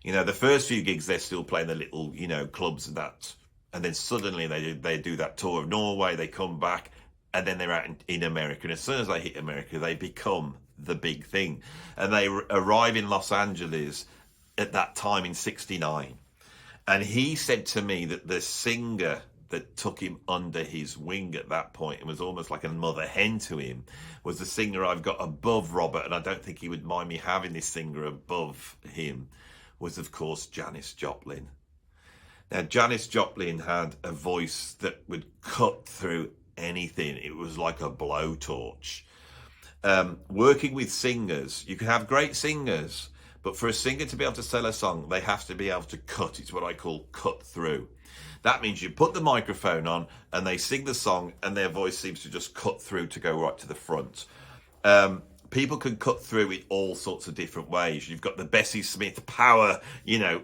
You know, the first few gigs, they're still playing the little, you know, clubs and that. And then suddenly they do that tour of Norway, they come back, and then they're out in America. And as soon as they hit America, they become the big thing. And they arrive in Los Angeles at that time in 1969. And he said to me that the singer that took him under his wing at that point, and was almost like a mother hen to him, was the singer I've got above Robert, and I don't think he would mind me having this singer above him, was, of course, Janis Joplin. Now, Janis Joplin had a voice that would cut through anything. It was like a blowtorch. Working with singers, you can have great singers, but for a singer to be able to sell a song, they have to be able to cut. It's what I call cut through. That means you put the microphone on and they sing the song, and their voice seems to just cut through to go right to the front. People can cut through in all sorts of different ways. You've got the Bessie Smith power, you know,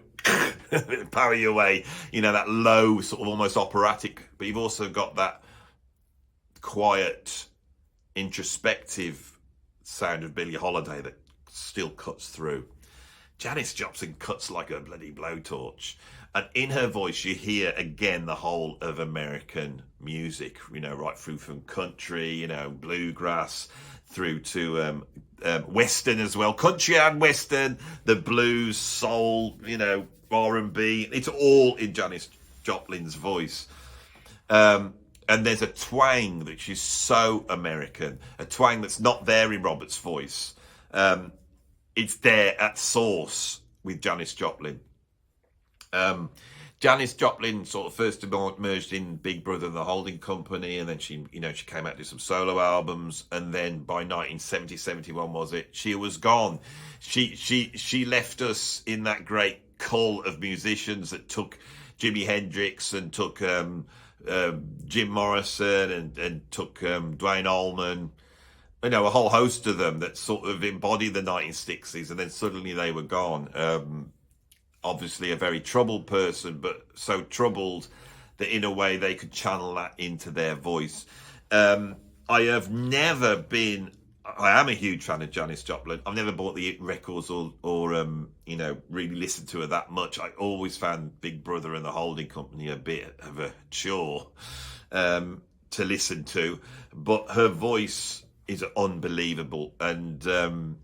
power your way, you know, that low, sort of almost operatic, but you've also got that quiet, introspective sound of Billie Holiday that still cuts through. Janis Joplin cuts like a bloody blowtorch. And in her voice, you hear, again, the whole of American music, you know, right through from country, you know, bluegrass, through to Western as well. Country and Western, the blues, soul, you know, R&B. It's all in Janis Joplin's voice. And there's a twang that is so American, a twang that's not there in Robert's voice. It's there at source with Janis Joplin. Janis Joplin sort of first emerged in Big Brother and the Holding Company, and then she came out to some solo albums, and then by 1970, 71 was it, she was gone. She left us in that great cull of musicians that took Jimi Hendrix and took Jim Morrison and took Dwayne Allman, you know, a whole host of them that sort of embodied the 1960s, and then suddenly they were gone. Obviously a very troubled person, but so troubled that in a way they could channel that into their voice. I have never been, I am a huge fan of Janis Joplin. I've never bought the records or you know, really listened to her that much. I always found Big Brother and the Holding Company a bit of a chore to listen to, but her voice is unbelievable. And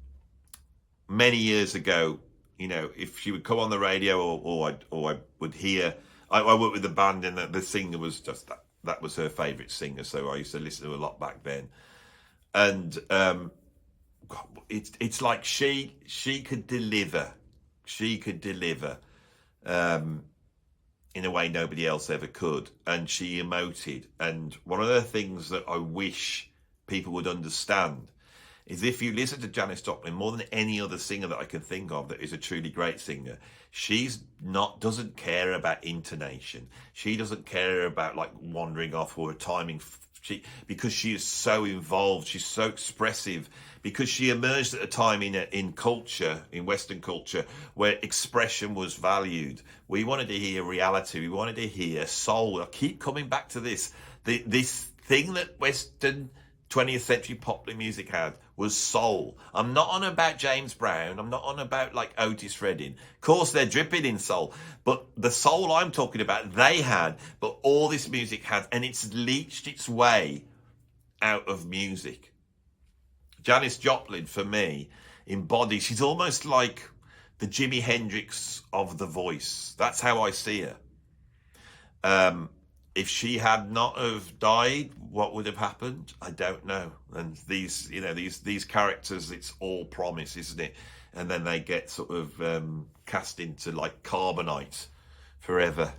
many years ago, you know, if she would come on the radio or I would hear, I worked with a band and the singer was just that was her favourite singer, so I used to listen to her a lot back then. And it's like she could deliver. She could deliver in a way nobody else ever could. And she emoted. And one of the things that I wish people would understand is if you listen to Janis Joplin, more than any other singer that I can think of that is a truly great singer, doesn't care about intonation. She doesn't care about like wandering off or timing. Because she is so involved, she's so expressive, because she emerged at a time in culture, in Western culture, where expression was valued. We wanted to hear reality. We wanted to hear soul. I keep coming back to this. This thing that Western 20th century popular music had was soul. I'm not on about James Brown. I'm not on about like Otis Redding. Of course, they're dripping in soul, but the soul I'm talking about, they had, but all this music had, and it's leached its way out of music. Janis Joplin, for me, embodies, she's almost like the Jimi Hendrix of the voice. That's how I see her. If she had not have died, what would have happened? I don't know. And these, you know, these characters, it's all promise, isn't it? And then they get sort of cast into like carbonite forever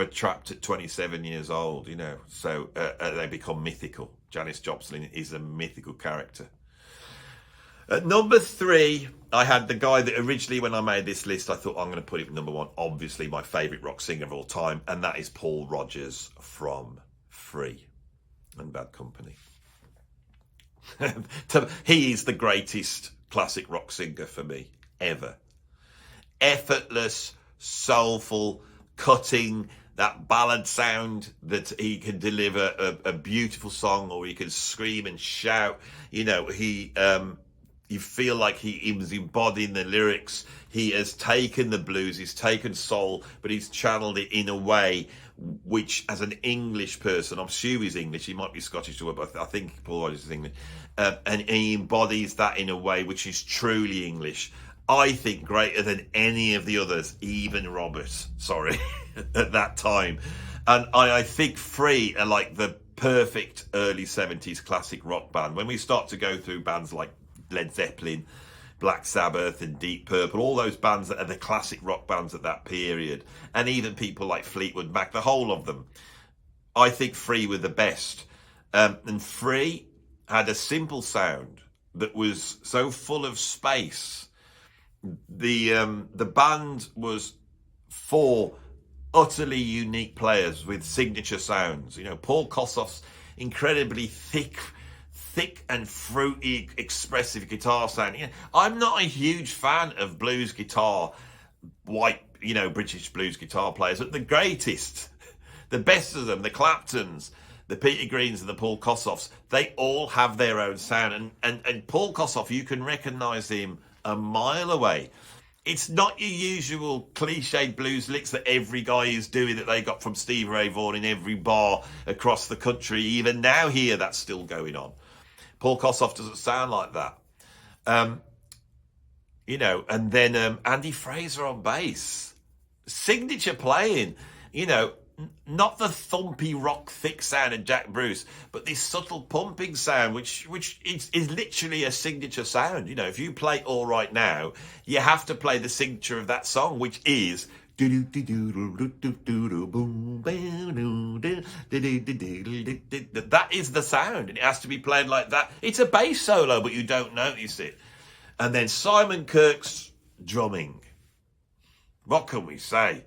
trapped at 27 years old, you know. So they become mythical. Janis Joplin is a mythical character. At number 3, I had the guy that originally, when I made this list, I thought I'm going to put him number 1. Obviously, my favourite rock singer of all time, and that is Paul Rodgers from Free and Bad Company. He is the greatest classic rock singer for me ever. Effortless, soulful, cutting, that ballad sound that he can deliver a beautiful song, or he can scream and shout. You know, you feel like he was embodying the lyrics. He has taken the blues, he's taken soul, but he's channeled it in a way which, as an English person, I'm sure he's English, he might be Scottish, but I think Paul Rodgers is English, and he embodies that in a way which is truly English. I think greater than any of the others, even Robert, at that time. And I think Free are like the perfect early 70s classic rock band. When we start to go through bands like Led Zeppelin, Black Sabbath and Deep Purple, all those bands that are the classic rock bands at that period, and even people like Fleetwood Mac, the whole of them, I think Free were the best. And Free had a simple sound that was so full of space. The band was 4 utterly unique players with signature sounds. You know, Paul Kossoff's incredibly thick and fruity, expressive guitar sound. You know, I'm not a huge fan of blues guitar, white, you know, British blues guitar players, but the greatest, the best of them, the Claptons, the Peter Greens and the Paul Kossoffs, they all have their own sound. And Paul Kossoff, you can recognise him a mile away. It's not your usual cliched blues licks that every guy is doing that they got from Steve Ray Vaughan in every bar across the country. Even now here, that's still going on. Paul Kossoff doesn't sound like that. You know, and then Andy Fraser on bass. Signature playing, you know, not the thumpy rock thick sound of Jack Bruce, but this subtle pumping sound, which is literally a signature sound. You know, if you play All Right Now, you have to play the signature of that song, which is that is the sound, and it has to be played like that. It's a bass solo, but you don't notice it. And then Simon Kirke's drumming. What can we say?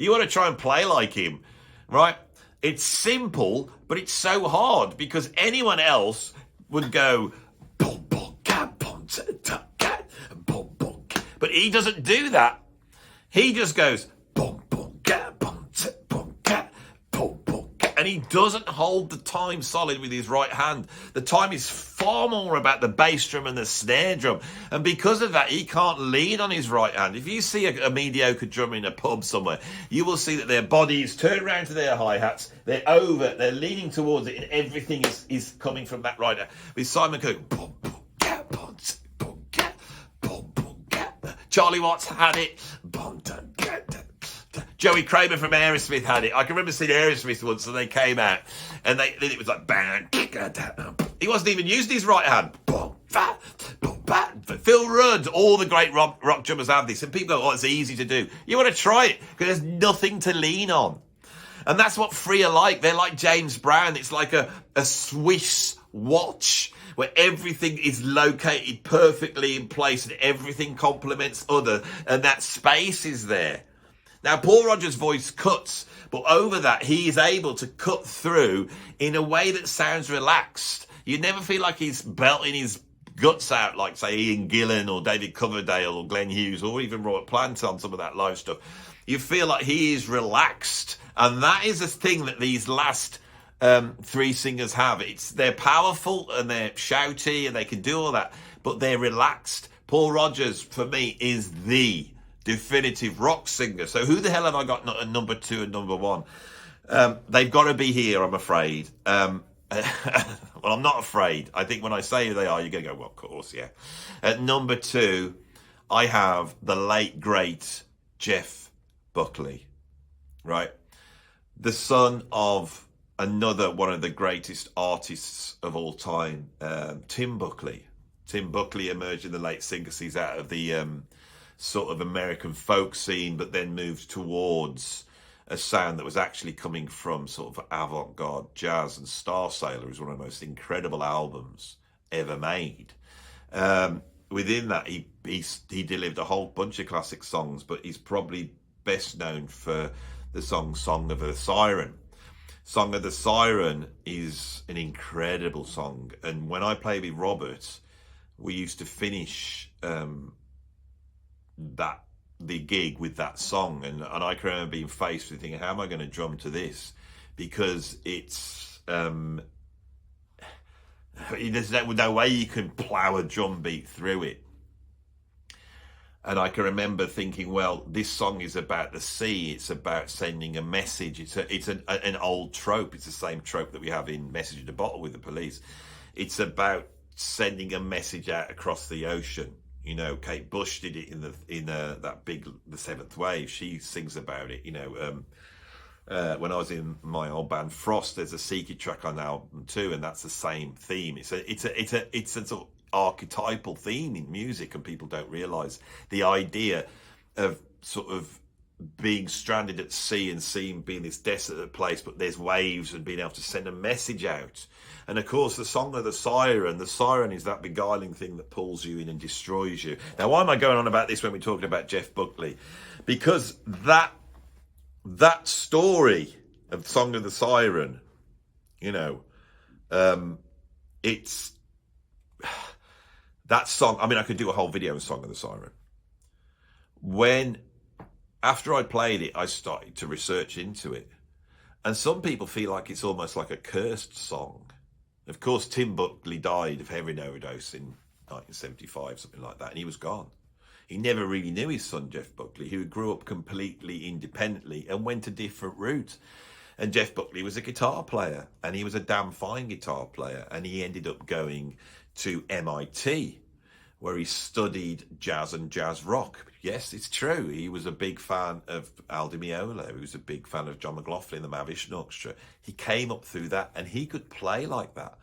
You want to try and play like him, right? It's simple, but it's so hard because anyone else would go, but he doesn't do that. He just goes, and he doesn't hold the time solid with his right hand. The time is far more about the bass drum and the snare drum. And because of that, he can't lean on his right hand. If you see a mediocre drummer in a pub somewhere, you will see that their body is turned around to their hi-hats. They're over, they're leaning towards it, and everything is coming from that right hand. With Simon Cooke, Charlie Watts had it. Joey Kramer from Aerosmith had it. I can remember seeing Aerosmith once, and they came out, and it was like bang. He wasn't even using his right hand. Phil Rudd, all the great rock drummers have this, and people go, "Oh, it's easy to do." You want to try it because there's nothing to lean on, and that's what Free are like. They're like James Brown. It's like a Swiss watch where everything is located perfectly in place and everything complements other, and that space is there. Now, Paul Rodgers' voice cuts, but over that, he is able to cut through in a way that sounds relaxed. You never feel like he's belting his guts out like, say, Ian Gillan or David Coverdale or Glenn Hughes or even Robert Plant on some of that live stuff. You feel like he is relaxed. And that is a thing that these last three singers have. They're powerful and they're shouty and they can do all that, but they're relaxed. Paul Rodgers, for me, is the definitive rock singer. So who the hell have I got at number 2 and number 1? They've got to be here, I'm afraid. Well, I'm not afraid. I think when I say who they are, you're going to go, well, of course, yeah. At number 2, I have the late, great Jeff Buckley, right? The son of another one of the greatest artists of all time, Tim Buckley. Tim Buckley emerged in the late 60s out of the sort of American folk scene, but then moved towards a sound that was actually coming from sort of avant-garde jazz, and Star Sailor is one of the most incredible albums ever made. Within that, he delivered a whole bunch of classic songs, but he's probably best known for the Song of the Siren. Song of the Siren is an incredible song, and when I played with Robert, we used to finish the gig with that song, and I can remember being faced with thinking, how am I going to drum to this? Because it's there's no way you can plow a drum beat through it. And I can remember thinking, well, this song is about the sea. It's about sending a message. It's an old trope. It's the same trope that we have in Message in a Bottle with the Police. It's about sending a message out across the ocean. You know, Kate Bush did it in that big The Seventh Wave. She sings about it. You know, when I was in my old band Frost, there's a Seeker track on album 2, and that's the same theme. It's a sort of archetypal theme in music, and people don't realise the idea of sort of being stranded at sea and seeing being this desolate place, but there's waves, and being able to send a message out. And of course, the Song of the Siren is that beguiling thing that pulls you in and destroys you. Now, why am I going on about this when we're talking about Jeff Buckley? Because that story of Song of the Siren, you know, it's that song. I mean, I could do a whole video on Song of the Siren. After I played it, I started to research into it. And some people feel like it's almost like a cursed song. Of course, Tim Buckley died of heroin overdose in 1975, something like that, and he was gone. He never really knew his son, Jeff Buckley, who grew up completely independently and went a different route. And Jeff Buckley was a guitar player, and he was a damn fine guitar player, and he ended up going to MIT, where he studied jazz and jazz rock. Yes, it's true. He was a big fan of Al Di Meola. He was a big fan of John McLaughlin, the Mahavishnu Orchestra. He came up through that, and he could play like that.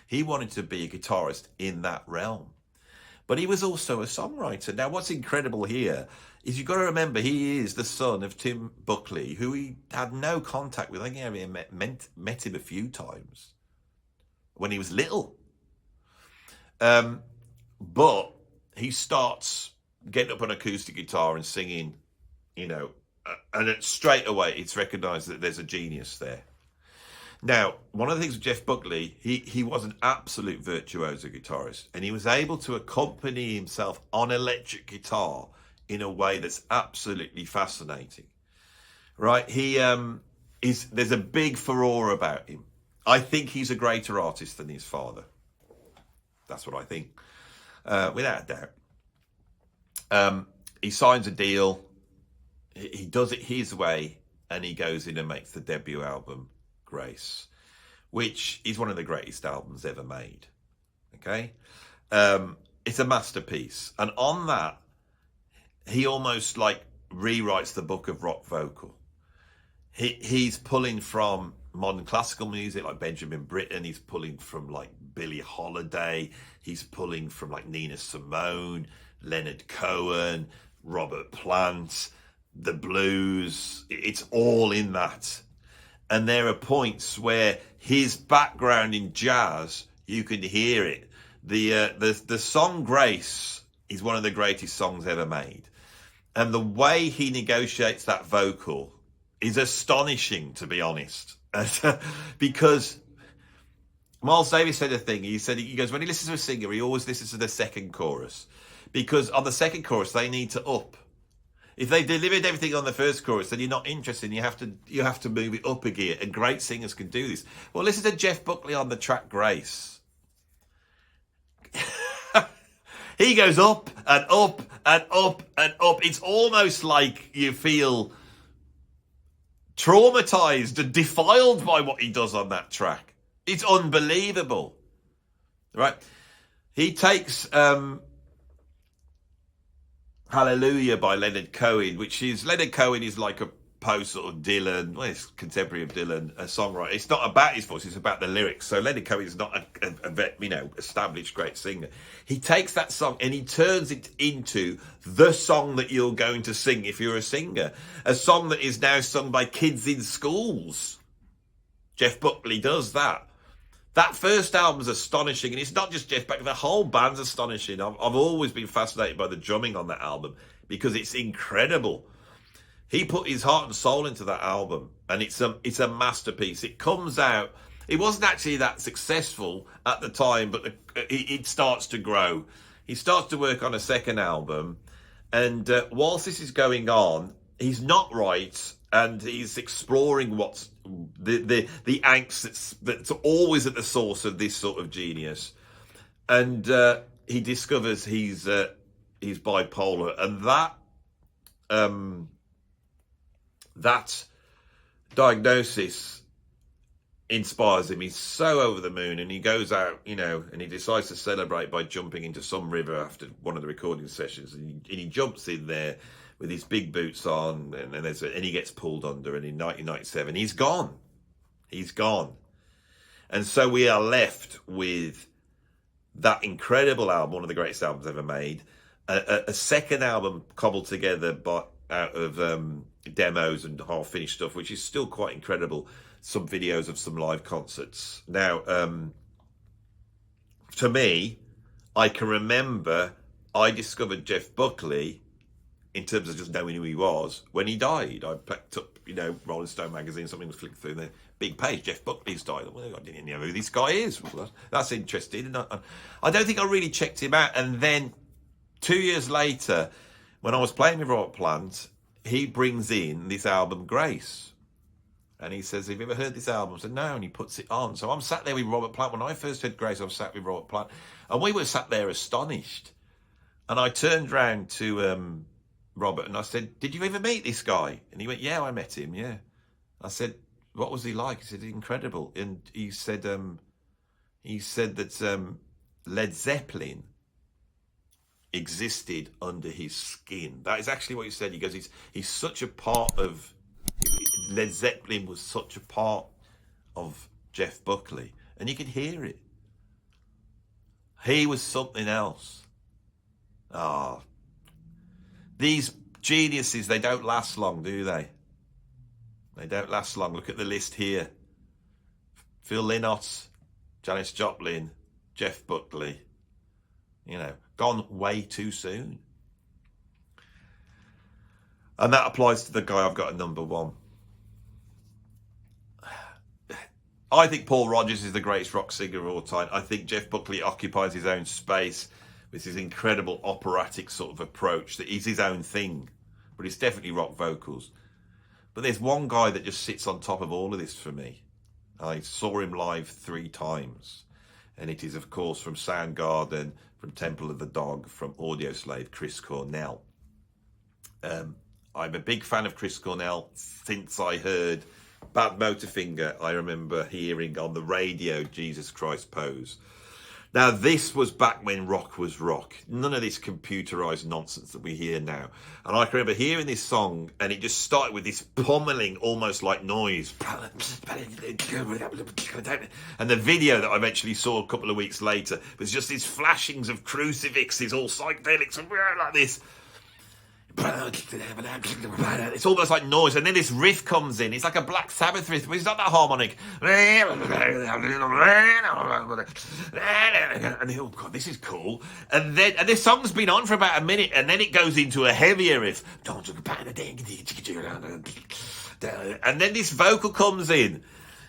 He wanted to be a guitarist in that realm. But he was also a songwriter. Now, what's incredible here is you've got to remember he is the son of Tim Buckley, who he had no contact with. I think he met him a few times when he was little. But he starts getting up on acoustic guitar and singing, you know, and straight away it's recognised that there's a genius there. Now, one of the things with Jeff Buckley, he was an absolute virtuoso guitarist, and he was able to accompany himself on electric guitar in a way that's absolutely fascinating. Right? There's a big furore about him. I think he's a greater artist than his father. That's what I think, without a doubt. He signs a deal. He does it his way, and he goes in and makes the debut album, Grace, which is one of the greatest albums ever made. Okay? It's a masterpiece. And on that, he almost like rewrites the book of rock vocal. He's pulling from modern classical music like Benjamin Britten. He's pulling from like Billie Holiday. He's pulling from like Nina Simone, Leonard Cohen, Robert Plant, the blues. It's all in that. And there are points where his background in jazz, you can hear it. The song Grace is one of the greatest songs ever made. And the way he negotiates that vocal is astonishing, to be honest. Because Miles Davis said a thing. He goes, when he listens to a singer, he always listens to the second chorus. Because on the second chorus, they need to up. If they delivered everything on the first chorus, then you're not interested. You have to move it up a gear, and great singers can do this. Well, listen to Jeff Buckley on the track Grace. He goes up and up and up and up. It's almost like you feel traumatized and defiled by what he does on that track. It's unbelievable, right? He takes Hallelujah by Leonard Cohen, Leonard Cohen is like a post sort of Dylan, well, it's contemporary of Dylan, a songwriter. It's not about his voice, it's about the lyrics. So Leonard Cohen is not a established great singer. He takes that song and he turns it into the song that you're going to sing if you're a singer. A song that is now sung by kids in schools. Jeff Buckley does that. That first album's astonishing, and it's not just Jeff Buckley, the whole band's astonishing. I've always been fascinated by the drumming on that album because it's incredible. He put his heart and soul into that album, and it's a masterpiece. It comes out, it wasn't actually that successful at the time, but it starts to grow. He starts to work on a second album, and whilst this is going on, he's not right, and he's exploring what's the angst that's always at the source of this sort of genius. And he discovers he's bipolar, and that diagnosis inspires him. He's so over the moon, and he goes out, and he decides to celebrate by jumping into some river after one of the recording sessions, and he jumps in there with his big boots on, and he gets pulled under, and in 1997 he's gone. And so we are left with that incredible album, one of the greatest albums ever made, a second album cobbled together out of demos and half-finished stuff, which is still quite incredible. Some videos of some live concerts. Now, to me, I can remember I discovered Jeff Buckley in terms of just knowing who he was when he died. I picked up, Rolling Stone magazine, something was flicking through the big page, Jeff Buckley's died. Well, I didn't know who this guy is. Well, that's interesting. And I don't think I really checked him out. And then 2 years later, when I was playing with Robert Plant, he brings in this album, Grace. And he says, have you ever heard this album? I said, no, and he puts it on. So I'm sat there with Robert Plant. When I first heard Grace, I was sat with Robert Plant. And we were sat there astonished. And I turned round to Robert and I said, did you ever meet this guy? And he went, yeah, I met him, yeah. I said, what was he like? He said, incredible. And he said that Led Zeppelin existed under his skin. That is actually what he said. He goes, he's such a part of, Led Zeppelin was such a part of Jeff Buckley. And you could hear it. He was something else. These geniuses, they don't last long, do they? They don't last long. Look at the list here. Phil Lynott, Janis Joplin, Jeff Buckley. Gone way too soon. And that applies to the guy I've got at number 1. I think Paul Rodgers is the greatest rock singer of all time. I think Jeff Buckley occupies his own space with his incredible operatic sort of approach that is his own thing. But it's definitely rock vocals. But there's one guy that just sits on top of all of this for me. I saw him live 3 times. And it is, of course, from Soundgarden, from Temple of the Dog, from Audioslave, Chris Cornell. I'm a big fan of Chris Cornell since I heard Bad Motorfinger. I remember hearing on the radio Jesus Christ Pose. Now, this was back when rock was rock. None of this computerized nonsense that we hear now. And I can remember hearing this song, and it just started with this pummeling, almost like noise. And the video that I eventually saw a couple of weeks later was just these flashings of crucifixes, all psychedelics, like this. It's almost like noise, and then this riff comes in. It's like a Black Sabbath riff, but it's not that harmonic. And oh god, this is cool. And this song's been on for about a minute, and then it goes into a heavier riff. And then this vocal comes in,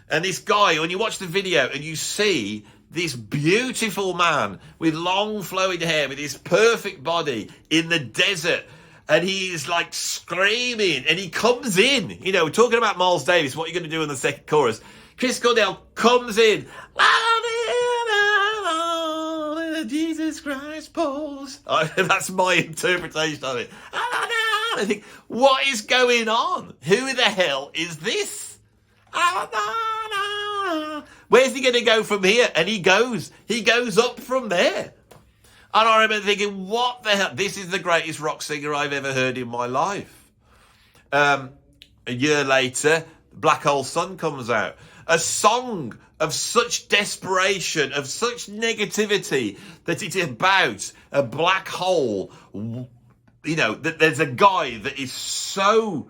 and this guy, when you watch the video and you see this beautiful man with long flowing hair, with his perfect body in the desert. And he's like screaming, and he comes in. You know, we're talking about Miles Davis, what are you going to do in the second chorus? Chris Cornell comes in. Jesus Christ, pause. That's my interpretation of it. I think, what is going on? Who the hell is this? Where's he going to go from here? And he goes up from there. And I remember thinking, what the hell? This is the greatest rock singer I've ever heard in my life. A year later, Black Hole Sun comes out. A song of such desperation, of such negativity, that it's about a black hole. You know, that there's a guy that is so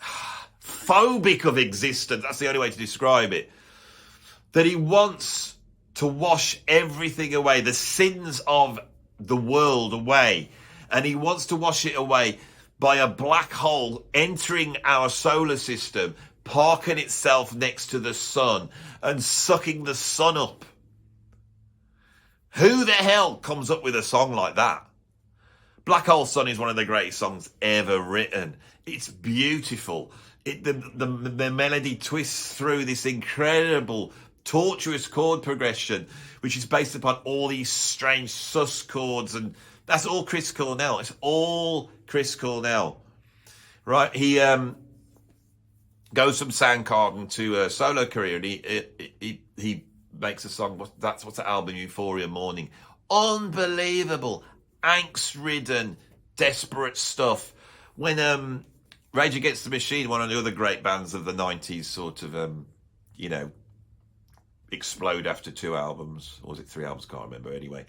phobic of existence, that's the only way to describe it, that he wants to wash everything away, the sins of the world away. And he wants to wash it away by a black hole entering our solar system, parking itself next to the sun and sucking the sun up. Who the hell comes up with a song like that? Black Hole Sun is one of the greatest songs ever written. It's beautiful. The melody twists through this incredible tortuous chord progression, which is based upon all these strange sus chords, and that's all Chris Cornell. It's all Chris Cornell, right? He goes from Soundgarden to a solo career, and he makes a song. What's the album? Euphoria Morning. Unbelievable, angst-ridden, desperate stuff. When Rage Against the Machine, one of the other great bands of the 90s, sort of explode after 2 albums, or was it 3 albums? Can't remember. Anyway,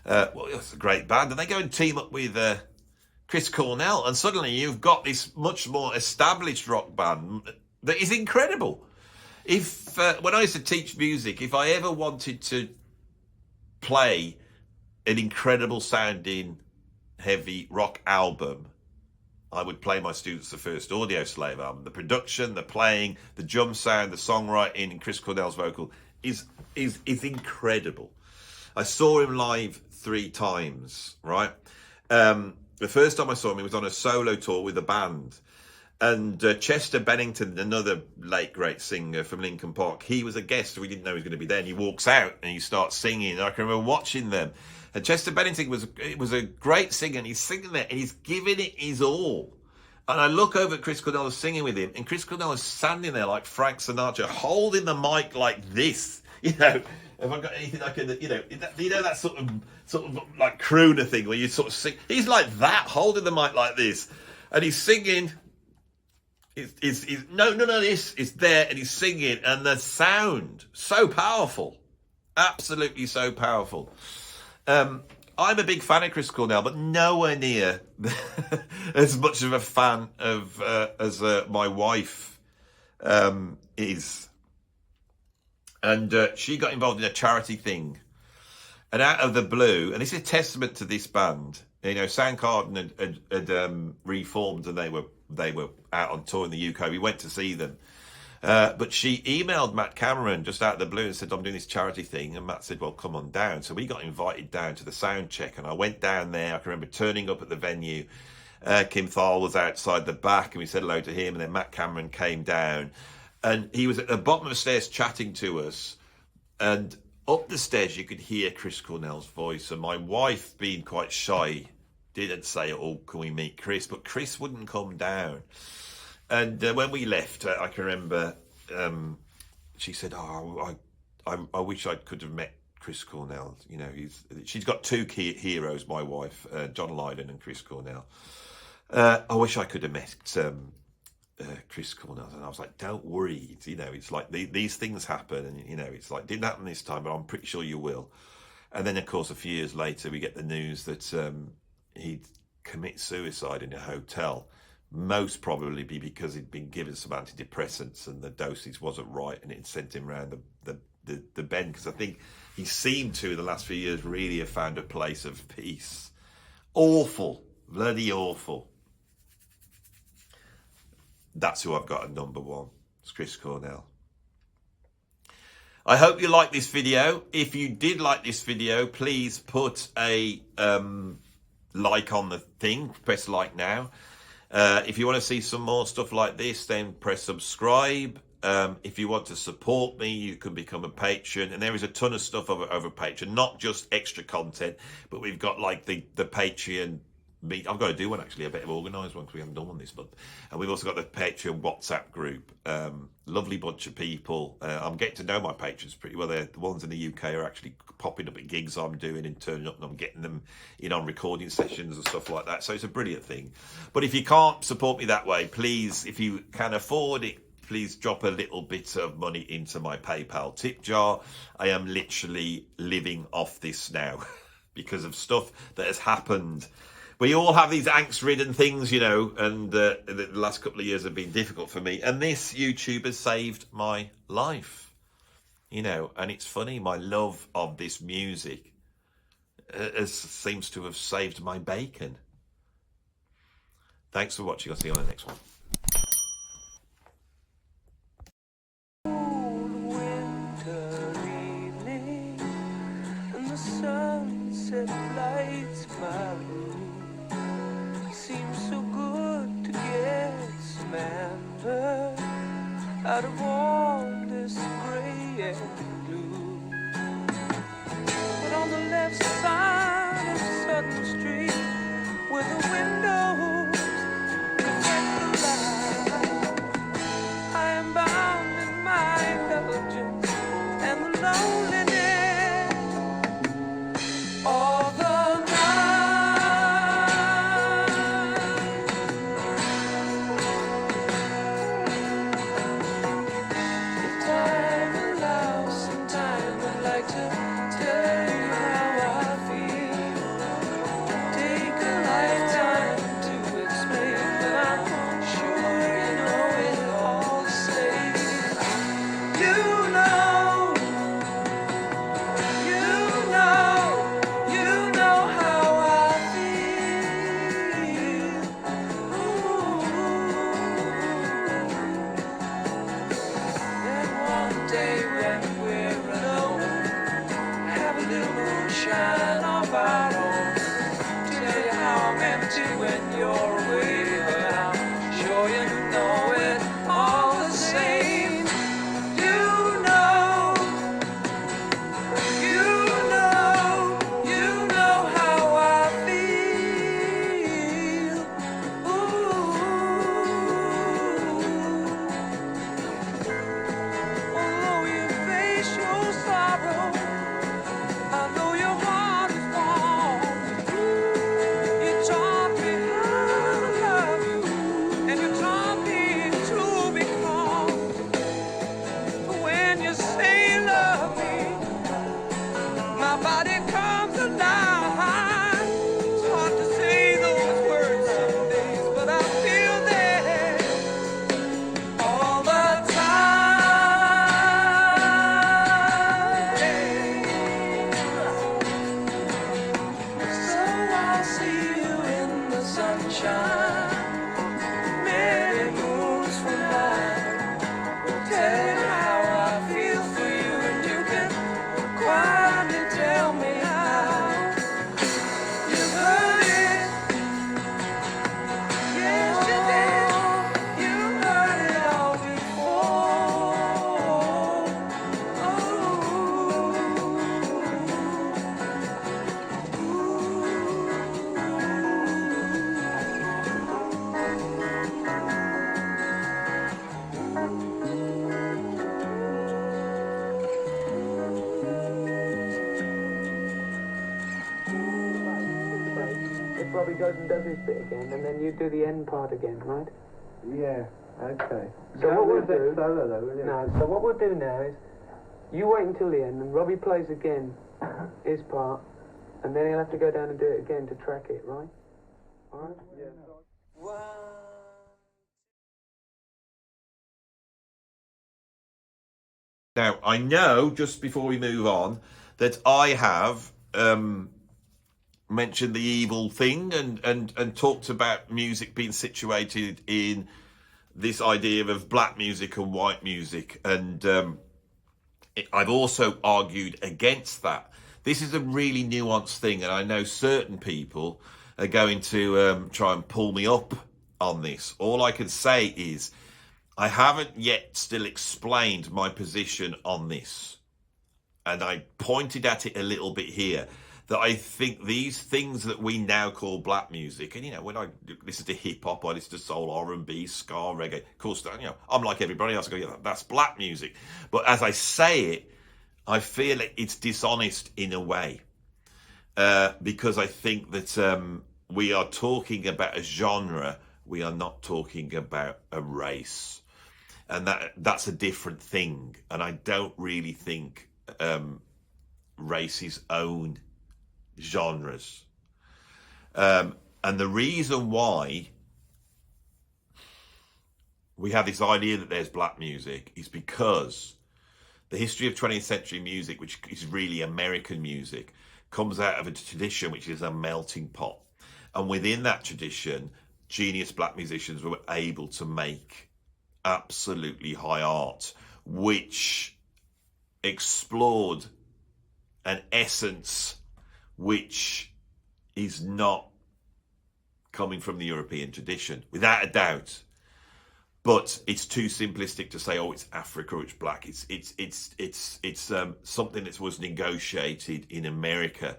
well, it's a great band, and they go and team up with Chris Cornell, and suddenly you've got this much more established rock band that is incredible. If when I used to teach music, if I ever wanted to play an incredible sounding heavy rock album, I would play my students the first Audioslave album. The production, the playing, the drum sound, the songwriting, and Chris Cornell's vocal is incredible. I saw him live 3 times, right? The first time I saw him, he was on a solo tour with a band. And Chester Bennington, another late great singer from Linkin Park, he was a guest, so we didn't know he was going to be there. And he walks out and he starts singing. And I can remember watching them. And Chester Bennington was a great singer, and he's singing there, and he's giving it his all. And I look over at Chris Cornell singing with him, and Chris Cornell is standing there like Frank Sinatra, holding the mic like this. You know, have I got anything I can, you know that sort of like crooner thing where you sort of sing. He's like that, holding the mic like this, and he's singing. None of this is there, and he's singing, and the sound so powerful, absolutely so powerful. I'm a big fan of Chris Cornell, but nowhere near as much of a fan of as my wife is. And she got involved in a charity thing. And out of the blue, and this is a testament to this band, You know, Soundgarden had reformed, and they were out on tour in the UK. We went to see them. But she emailed Matt Cameron just out of the blue and said, I'm doing this charity thing. And Matt said, well, come on down. So we got invited down to the sound check, and I went down there. I can remember turning up at the venue. Kim Thal was outside the back, and we said hello to him. And then Matt Cameron came down, and he was at the bottom of the stairs chatting to us. And up the stairs, you could hear Chris Cornell's voice. And my wife, being quite shy, didn't say, oh, can we meet Chris? But Chris wouldn't come down. And when we left, I can remember she said, oh, I wish I could have met Chris Cornell. You know, she's got two key heroes, my wife, John Lydon and Chris Cornell. I wish I could have met Chris Cornell. And I was like, don't worry. You know, it's like these things happen. And, you know, it's like, didn't happen this time, but I'm pretty sure you will. And then, of course, a few years later, we get the news that he'd commit suicide in a hotel. Most probably because he'd been given some antidepressants and the dosage wasn't right, and it sent him around the bend. Because I think he seemed to, in the last few years, really have found a place of peace. Awful, bloody awful. That's who I've got at number one. It's Chris Cornell. I hope you like this video. If you did like this video, please put a like on the thing. Press like now. If you want to see some more stuff like this, then press subscribe. If you want to support me, you can become a patron. And there is a ton of stuff over Patreon, not just extra content, but we've got like the Patreon meet. I've got to do one actually. I better organise one because we haven't done one this month. And we've also got the Patreon WhatsApp group. Lovely bunch of people. I'm getting to know my patrons pretty well. The ones in the UK are actually popping up at gigs I'm doing and turning up, and I'm getting them in on recording sessions and stuff like that. So it's a brilliant thing. But if you can't support me that way, please, if you can afford it, please drop a little bit of money into my PayPal tip jar. I am literally living off this now because of stuff that has happened. We all have these angst-ridden things, you know, and the last couple of years have been difficult for me. And this YouTube has saved my life, you know. And it's funny, my love of this music seems to have saved my bacon. Thanks for watching. I'll see you on the next one. Lights my room. Seems so good to get some amber out of all this grey and blue. But on the left side of Sutton Street, where the windows reflect the light, Robbie goes and does his bit again, and then you do the end part again, right? Yeah, okay. So what we'll do... solo though, will it? No, so what we'll do now is, you wait until the end, and Robbie plays again his part, and then he'll have to go down and do it again to track it, right? Alright? Yeah. Now, I know, just before we move on, that I have mentioned the evil thing and talked about music being situated in this idea of black music and white music. And I've also argued against that. This is a really nuanced thing, and I know certain people are going to try and pull me up on this. All I can say is, I haven't yet still explained my position on this. And I pointed at it a little bit here, that I think these things that we now call black music, and, you know, when I listen to hip hop, I listen to soul, R&B, ska, reggae, of course, you know, I'm like everybody else. I go, yeah, that's black music. But as I say it, I feel it's dishonest in a way, because I think that we are talking about a genre. We are not talking about a race. And that's a different thing. And I don't really think races own genres. And the reason why we have this idea that there's black music is because the history of 20th century music, which is really American music, comes out of a tradition which is a melting pot. And within that tradition, genius black musicians were able to make absolutely high art, which explored an essence which is not coming from the European tradition, without a doubt. But it's too simplistic to say, oh, it's Africa or it's black. It's something that was negotiated in America.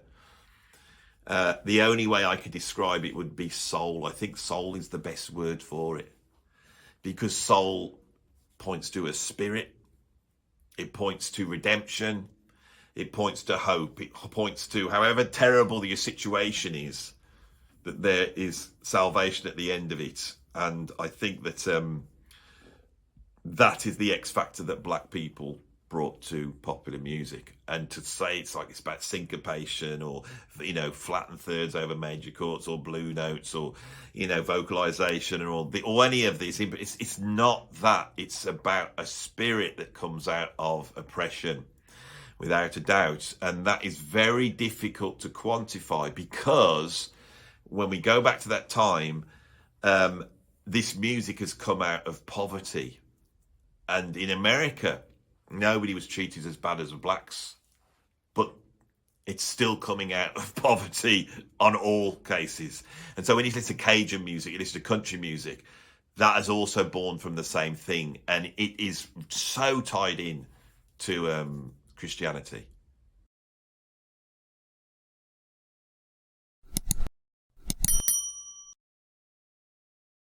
The only way I could describe it would be soul. I think soul is the best word for it, because soul points to a spirit, it points to redemption, it points to hope, it points to, however terrible your situation is, that there is salvation at the end of it. And I think that that is the X factor that black people brought to popular music. And to say it's like it's about syncopation, or, you know, flattened thirds over major chords, or blue notes, or, you know, vocalization, or any of this, it's not that. It's about a spirit that comes out of oppression, without a doubt. And that is very difficult to quantify, because when we go back to that time, this music has come out of poverty. And in America, nobody was treated as bad as the blacks, but it's still coming out of poverty on all cases. And so when you listen to Cajun music, you listen to country music, that is also born from the same thing. And it is so tied in to Christianity.